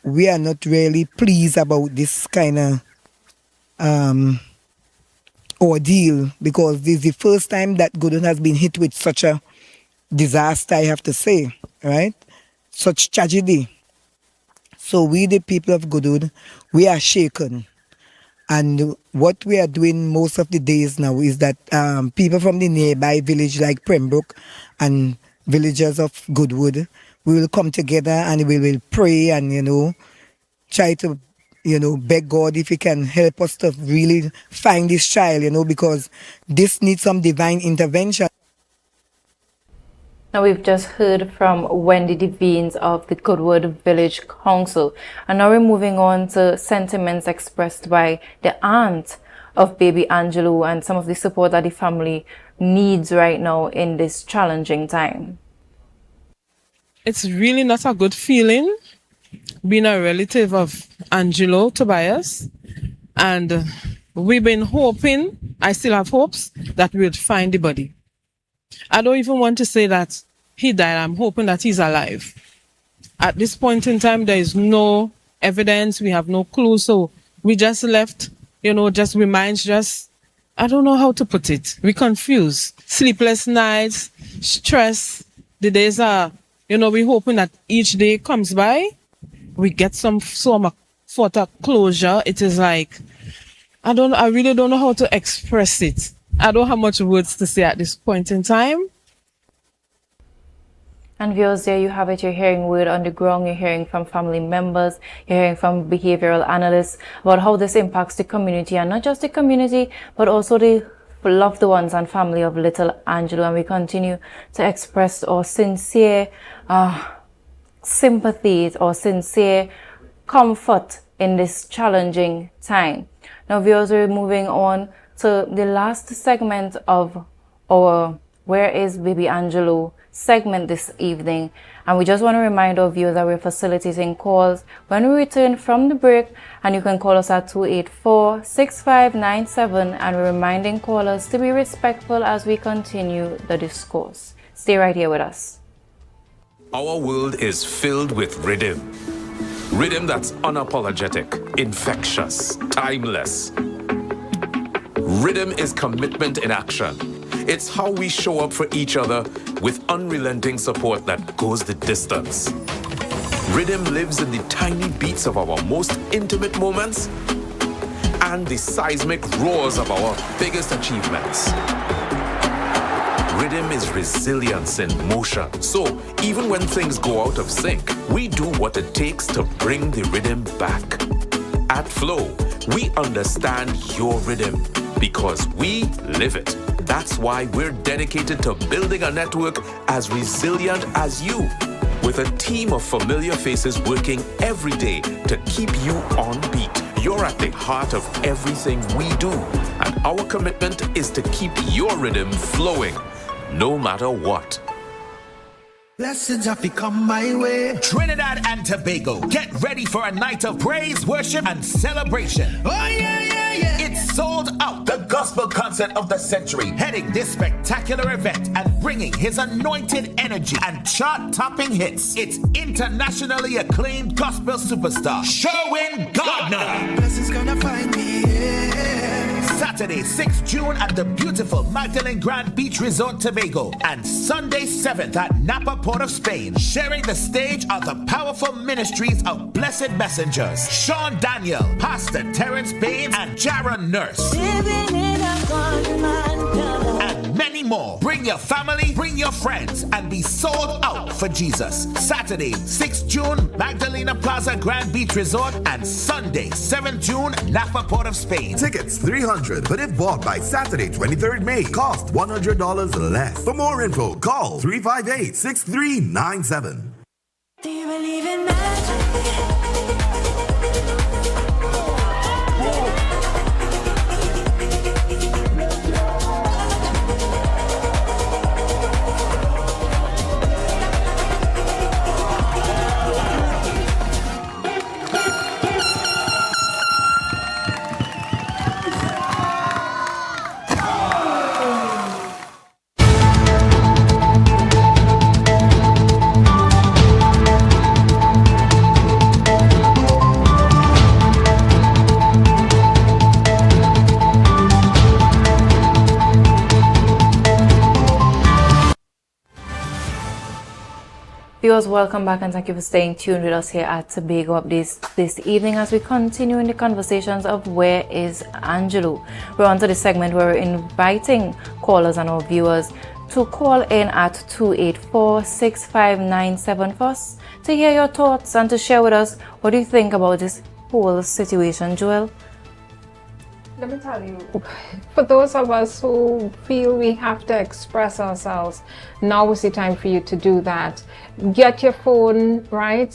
we are not really pleased about this kind of ordeal, because this is the first time that Goodwood has been hit with such a disaster, I have to say, right? Such tragedy. So we, the people of Goodwood, we are shaken. And what we are doing most of the days now is that people from the nearby village like Pembroke and villagers of Goodwood, we will come together and we will pray and, try to, beg God if He can help us to really find this child, because this needs some divine intervention. Now we've just heard from Wendy Devines of the Goodwood Village Council, and now we're moving on to sentiments expressed by the aunt of baby Angelo and some of the support that the family needs right now in this challenging time. It's really not a good feeling being a relative of Angelo Tobias, and we've been hoping, I still have hopes, that we'll find the body. I don't even want to say that he died. I'm hoping that he's alive. At this point in time, there is no evidence. We have no clue. So we just left, just reminds, I don't know how to put it. We're confused. Sleepless nights, stress. The days are, we're hoping that each day comes by, we get some sort of closure. It is like, I really don't know how to express it. I don't have much words to say at this point in time. And viewers, there you have it. You're hearing word on the ground. You're hearing from family members. You're hearing from behavioral analysts about how this impacts the community, and not just the community, but also the loved ones and family of little Angelo. And we continue to express our sincere sympathies or sincere comfort in this challenging time. Now, viewers, we're moving on to the last segment of our Where is Baby Angelo segment this evening, and we just want to remind our viewers that we're facilitating calls when we return from the break, and you can call us at 284-6597, and we're reminding callers to be respectful as we continue the discourse. Stay right here with us. Our world is filled with rhythm. Rhythm that's unapologetic, infectious, timeless. Rhythm is commitment in action. It's how we show up for each other with unrelenting support that goes the distance. Rhythm lives in the tiny beats of our most intimate moments and the seismic roars of our biggest achievements. Rhythm is resilience in motion. So even when things go out of sync, we do what it takes to bring the rhythm back. At Flow, we understand your rhythm because we live it. That's why we're dedicated to building a network as resilient as you, with a team of familiar faces working every day to keep you on beat. You're at the heart of everything we do, and our commitment is to keep your rhythm flowing, no matter what. Blessings have become my way. Trinidad and Tobago, get ready for a night of praise, worship, and celebration. Oh, yeah, yeah, yeah. It's sold out, the gospel concert of the century, heading this spectacular event and bringing his anointed energy and chart-topping hits. It's internationally acclaimed gospel superstar, Sherwin Gardner. Blessings gonna find me, yeah. Saturday, 6th June at the beautiful Magdalene Grand Beach Resort, Tobago, and Sunday, 7th at Napa, Port of Spain. Sharing the stage are the powerful ministries of Blessed Messengers, Sean Daniel, Pastor Terrence Baines, and Jaron Nurse. And many more. Bring your family, bring your friends, and be sold out for Jesus. Saturday, 6th June, Magdalena Plaza Grand Beach Resort, and Sunday, 7th June, Napa, Port of Spain. Tickets $300, but if bought by Saturday, 23rd May, cost $100 less. For more info, call 358-6397. Do you believe in magic? Viewers, welcome back and thank you for staying tuned with us here at Tobago Updates this evening as we continue in the conversations of Where is Angelo? We're on to the segment where we're inviting callers and our viewers to call in at 284-6597 for us to hear your thoughts and to share with us what do you think about this whole situation, Joel? Let me tell you, for those of us who feel we have to express ourselves, now is the time for you to do that. Get your phone, right?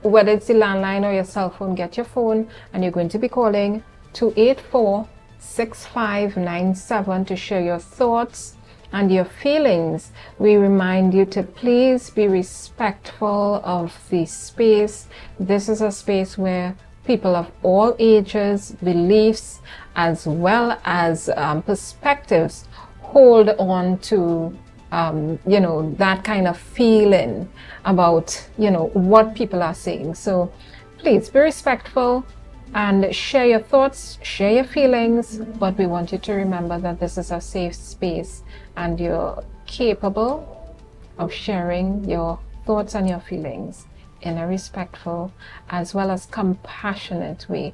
Whether it's the landline or your cell phone, get your phone, and you're going to be calling 284-6597 to share your thoughts and your feelings. We remind you to please be respectful of the space. This is a space where people of all ages, beliefs, as well as perspectives hold on to, that kind of feeling about, what people are saying. So please be respectful and share your thoughts, share your feelings, but we want you to remember that this is a safe space and you're capable of sharing your thoughts and your feelings in a respectful as well as compassionate way.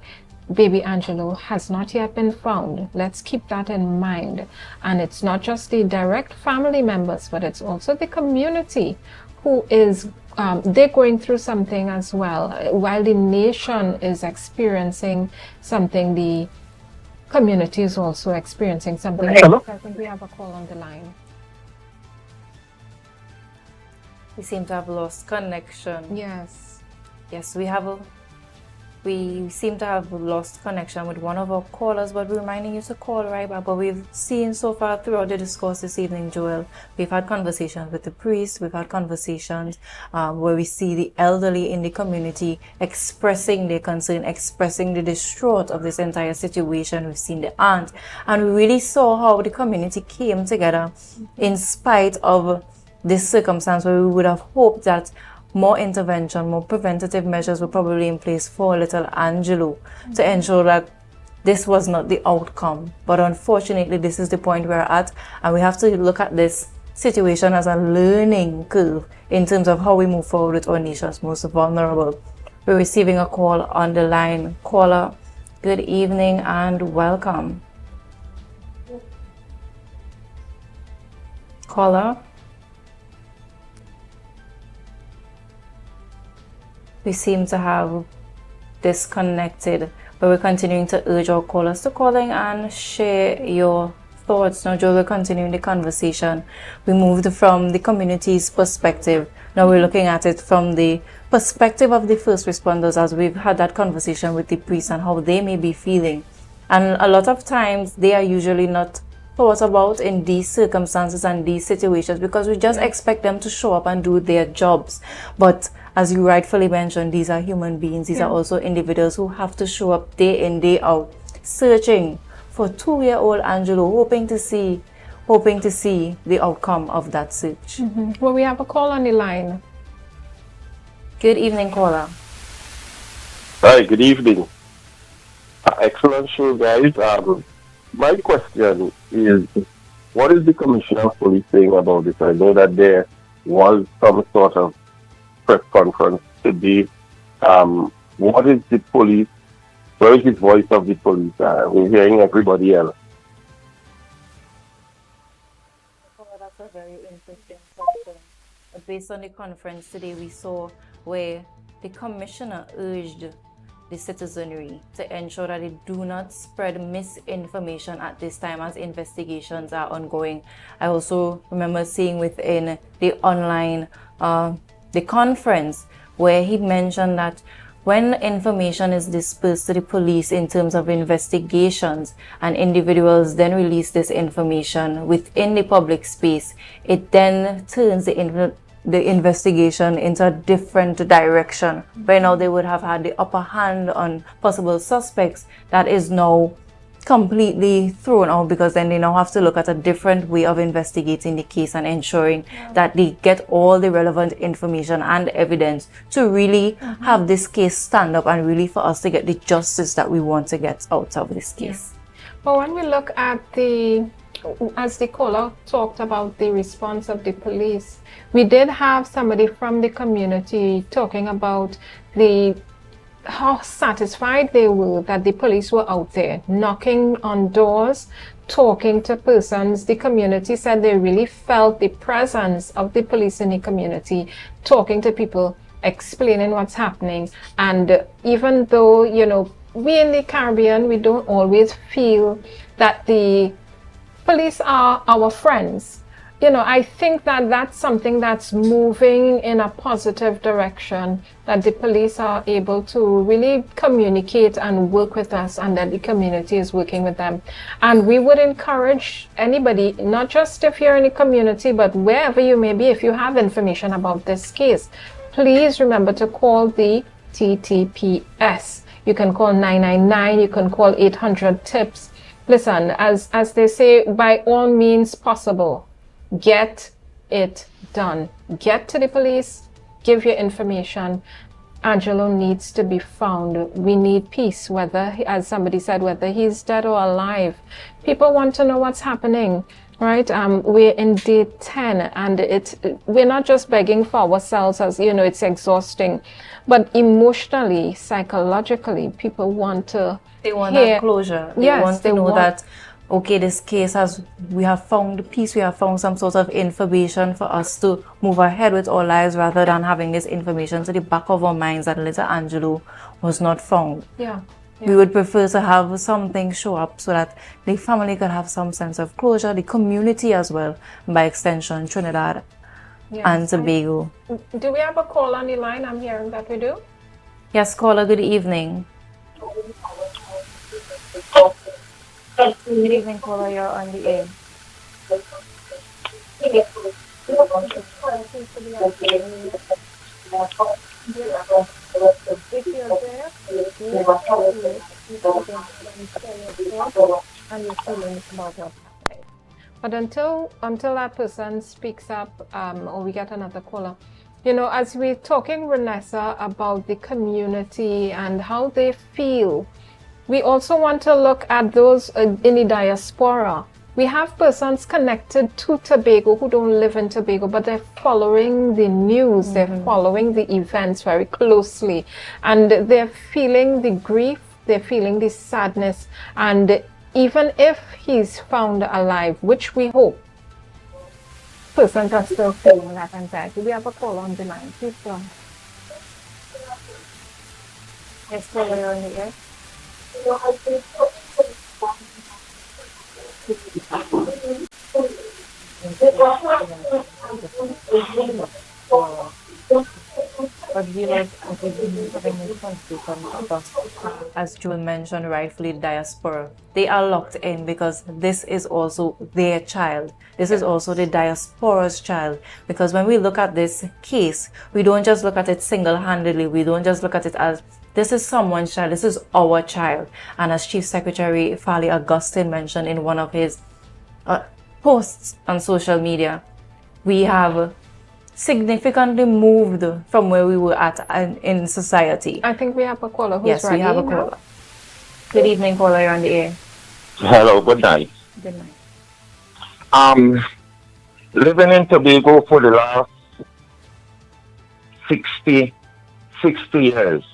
Baby Angelo has not yet been found. Let's keep that in mind. And it's not just the direct family members, but it's also the community who is, they're going through something as well. While the nation is experiencing something, the community is also experiencing something. Hello? I think we have a call on the line. We seem to have lost connection. Yes. Yes, we seem to have lost connection with one of our callers, but we're reminding you to call right back. But we've seen so far throughout the discourse this evening, Joel, we've had conversations with the priest, we've had conversations where we see the elderly in the community expressing their concern, expressing the distraught of this entire situation. We've seen the aunt, and we really saw how the community came together in spite of this circumstance where we would have hoped that more intervention, more preventative measures were probably in place for little Angelo to ensure that this was not the outcome. But unfortunately, this is the point we're at, and we have to look at this situation as a learning curve in terms of how we move forward with our nation's most vulnerable. We're receiving a call on the line. Caller, Good evening and welcome. Caller. We seem to have disconnected, but we're continuing to urge our callers to call in and share your thoughts. Now, Joe, we're continuing the conversation. We moved from the community's perspective. Now we're looking at it from the perspective of the first responders, as we've had that conversation with the priests and how they may be feeling. And a lot of times they are usually not thought about in these circumstances and these situations because we just expect them to show up and do their jobs. But as you rightfully mentioned, these are human beings. These are also individuals who have to show up day in, day out, searching for 2-year-old Angelo, hoping to see the outcome of that search. Well, we have a call on the line. Good evening, caller. Hi, good evening. Excellent show, guys. My question is, what is the Commissioner of Police saying about this? I know that there was some sort of press conference today. What is the police? Where is the voice of the police? We're hearing everybody else. That's a very interesting question. Based on the conference today, we saw where the commissioner urged the citizenry to ensure that they do not spread misinformation at this time as investigations are ongoing. I also remember seeing within the online the conference where he mentioned that when information is dispersed to the police in terms of investigations and individuals then release this information within the public space, it then turns the investigation into a different direction. By now they would have had the upper hand on possible suspects. That is now completely thrown out because then they now have to look at a different way of investigating the case and ensuring that they get all the relevant information and evidence to really have this case stand up and really for us to get the justice that we want to get out of this case. But when we look at as the caller talked about the response of the police, we did have somebody from the community talking about how satisfied they were that the police were out there knocking on doors, talking to persons. The community said they really felt the presence of the police in the community, talking to people, explaining what's happening. And even though, we in the Caribbean, we don't always feel that the police are our friends. I think that that's something that's moving in a positive direction, that the police are able to really communicate and work with us and that the community is working with them. And we would encourage anybody, not just if you're in the community, but wherever you may be, if you have information about this case, please remember to call the TTPS. You can call 999, you can call 800-TIPS. Listen, as they say, by all means possible, get it done. Get to the police, give your information. Angelo needs to be found. We need peace, whether, as somebody said, whether he's dead or alive. People want to know what's happening, right? We're in day 10 and we're not just begging for ourselves as, it's exhausting, but emotionally, psychologically, people want to that closure. They want to know that, okay, this case we have found peace, we have found some sort of information for us to move ahead with our lives rather than having this information to the back of our minds that little Angelo was not found. Yeah. We would prefer to have something show up so that the family could have some sense of closure, the community as well, by extension, Trinidad and Tobago. Do we have a call on the line? I'm hearing that we do. Yes, caller, good evening. Good evening, caller, you're on the air. But until that person speaks up, or we get another caller, as we're talking, Vanessa, about the community and how they feel, we also want to look at those in the diaspora. We have persons connected to Tobago who don't live in Tobago, but they're following the news, they're following the events very closely, and they're feeling the grief they're feeling this sadness, and even if he's found alive, which we hope, persons are still feeling that anxiety. We have a call on the line. Please go on. Yes, caller, you're on the air. But we as Joel mentioned rightfully, diaspora, they are locked in because this is also their child. This is also the diaspora's child. Because when we look at this case, we don't just look at it single-handedly. We don't just look at it as this is someone's child. This is our child. And as Chief Secretary Farley Augustine mentioned in one of his posts on social media, we have significantly moved from where we were at in society. I think we have a caller who's yes, ready. we have a caller. Good evening, caller. You're on the air. Hello, good night. Good night. Living in Tobago for the last 60 years.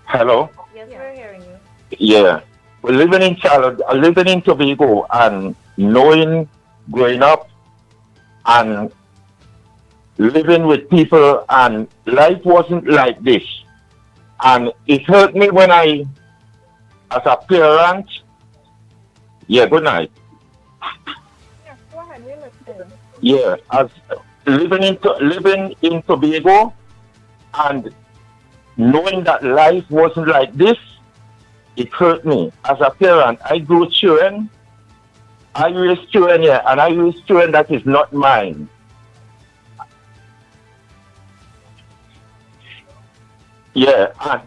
Hello? Yes, we're hearing you. Yeah. Living in Tobago and knowing, growing up and living with people, and life wasn't like this. And it hurt me when I, as a parent, yeah, good night. Yeah, go ahead, we're listening. Yeah, as living in Tobago and knowing that life wasn't like this, it hurt me. As a parent, I grew children. I raised children here, and I raised children that is not mine. Yeah, and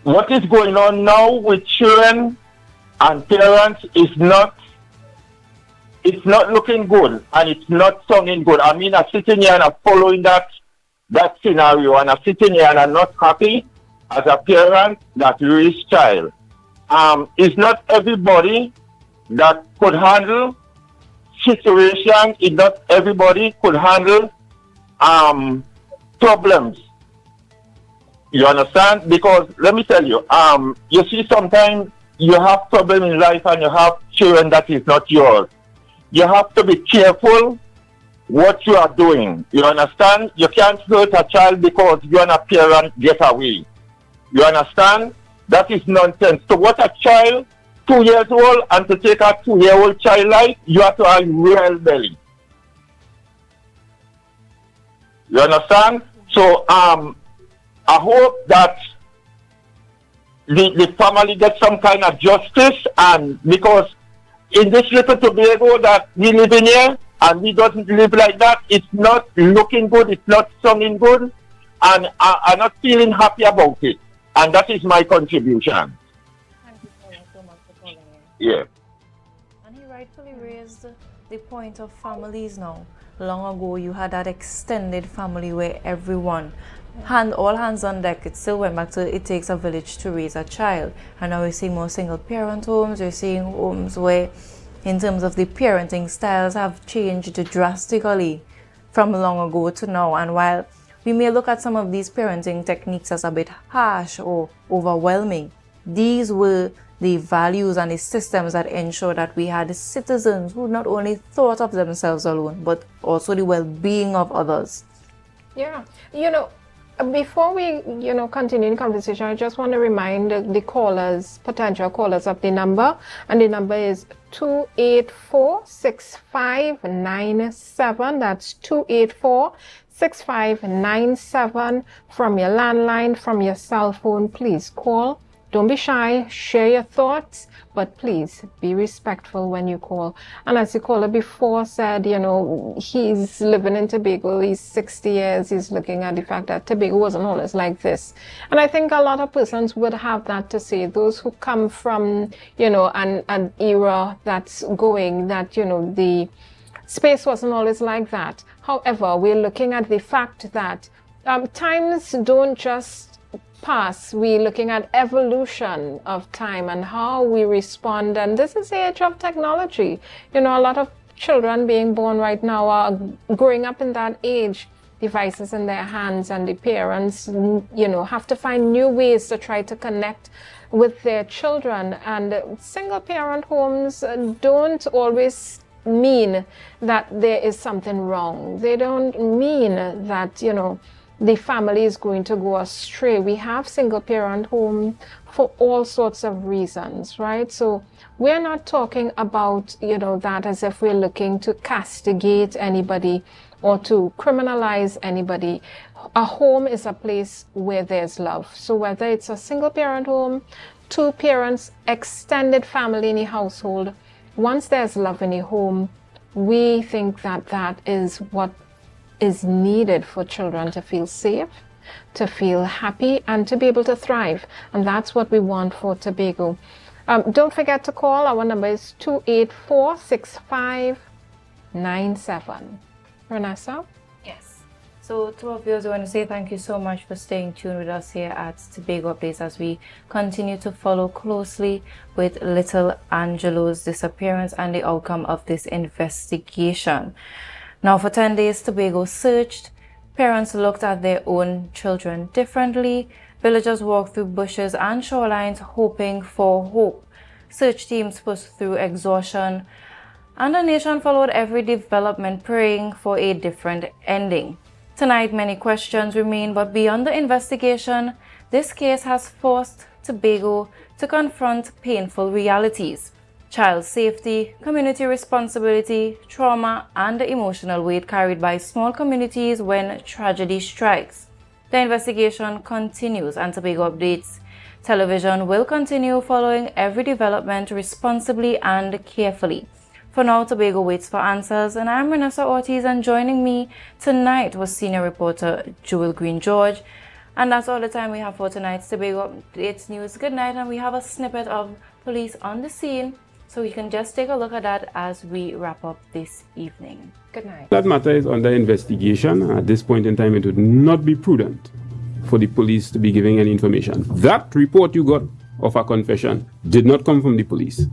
what is going on now with children and parents is it's not looking good, and it's not sounding good. I mean, I'm sitting here and I'm following that scenario, and I'm sitting here and I'm not happy as a parent that raised child. It's not everybody that could handle situation. It's not everybody could handle problems. You understand? Because let me tell you, you see, sometimes you have problem in life and you have children that is not yours. You have to be careful what you are doing. You understand? You can't hurt a child because you and a parent get away. You understand? That is nonsense. So what a child, 2 years old, and to take a 2-year-old child life, you have to have real belly. You understand? So I hope that the family gets some kind of justice, and because in this little Tobago that we live in here, and we doesn't live like that, it's not looking good, it's not sounding good, and I'm not feeling happy about it. And that is my contribution. Thank you so much for calling in. Yeah. And he rightfully raised the point of families now. Long ago, you had that extended family where everyone, all hands on deck. It still went back to it takes a village to raise a child. And now we're seeing more single parent homes. We're seeing homes where, in terms of the parenting styles, have changed drastically from long ago to now. And while we may look at some of these parenting techniques as a bit harsh or overwhelming, these were the values and the systems that ensure that we had citizens who not only thought of themselves alone, but also the well-being of others. Yeah, before we, continue the conversation, I just want to remind the callers, potential callers, of the number, and the number is 284-6597. That's 284-6597 from your landline, from your cell phone. Please call. Don't be shy, share your thoughts, but please be respectful when you call. And as the caller before said, he's living in Tobago, he's 60 years, he's looking at the fact that Tobago wasn't always like this. And I think a lot of persons would have that to say, those who come from, an era that's going, that, the space wasn't always like that. However, we're looking at the fact that times don't just pass. We're looking at evolution of time and how we respond, and this is the age of technology. A lot of children being born right now are growing up in that age, devices in their hands, and the parents, have to find new ways to try to connect with their children. And single parent homes don't always mean that there is something wrong. They don't mean that, the family is going to go astray. We have single parent home for all sorts of reasons, right? So we're not talking about, that as if we're looking to castigate anybody or to criminalize anybody. A home is a place where there's love. So whether it's a single parent home, two parents, extended family in the household, once there's love in the home, we think that that is what is needed for children to feel safe, to feel happy, and to be able to thrive. And that's what we want for Tobago. Don't forget to call. Our number is 284-6597. Vanessa? Yes. So to our viewers, I want to say thank you so much for staying tuned with us here at Tobago Updates as we continue to follow closely with little Angelo's disappearance and the outcome of this investigation. Now, for 10 days, Tobago searched. Parents looked at their own children differently. Villagers walked through bushes and shorelines hoping for hope. Search teams pushed through exhaustion. And the nation followed every development, praying for a different ending. Tonight, many questions remain, but beyond the investigation, this case has forced Tobago to confront painful realities. Child safety, community responsibility, trauma, and the emotional weight carried by small communities when tragedy strikes. The investigation continues, and Tobago Updates Television will continue following every development responsibly and carefully. For now, Tobago waits for answers, and I'm Renessa Ortiz, and joining me tonight was senior reporter Jewel Green George. And that's all the time we have for tonight's Tobago Updates News. Good night, and we have a snippet of police on the scene, so you can just take a look at that as we wrap up this evening. Good night. That matter is under investigation. At this point in time, it would not be prudent for the police to be giving any information. That report you got of a confession did not come from the police.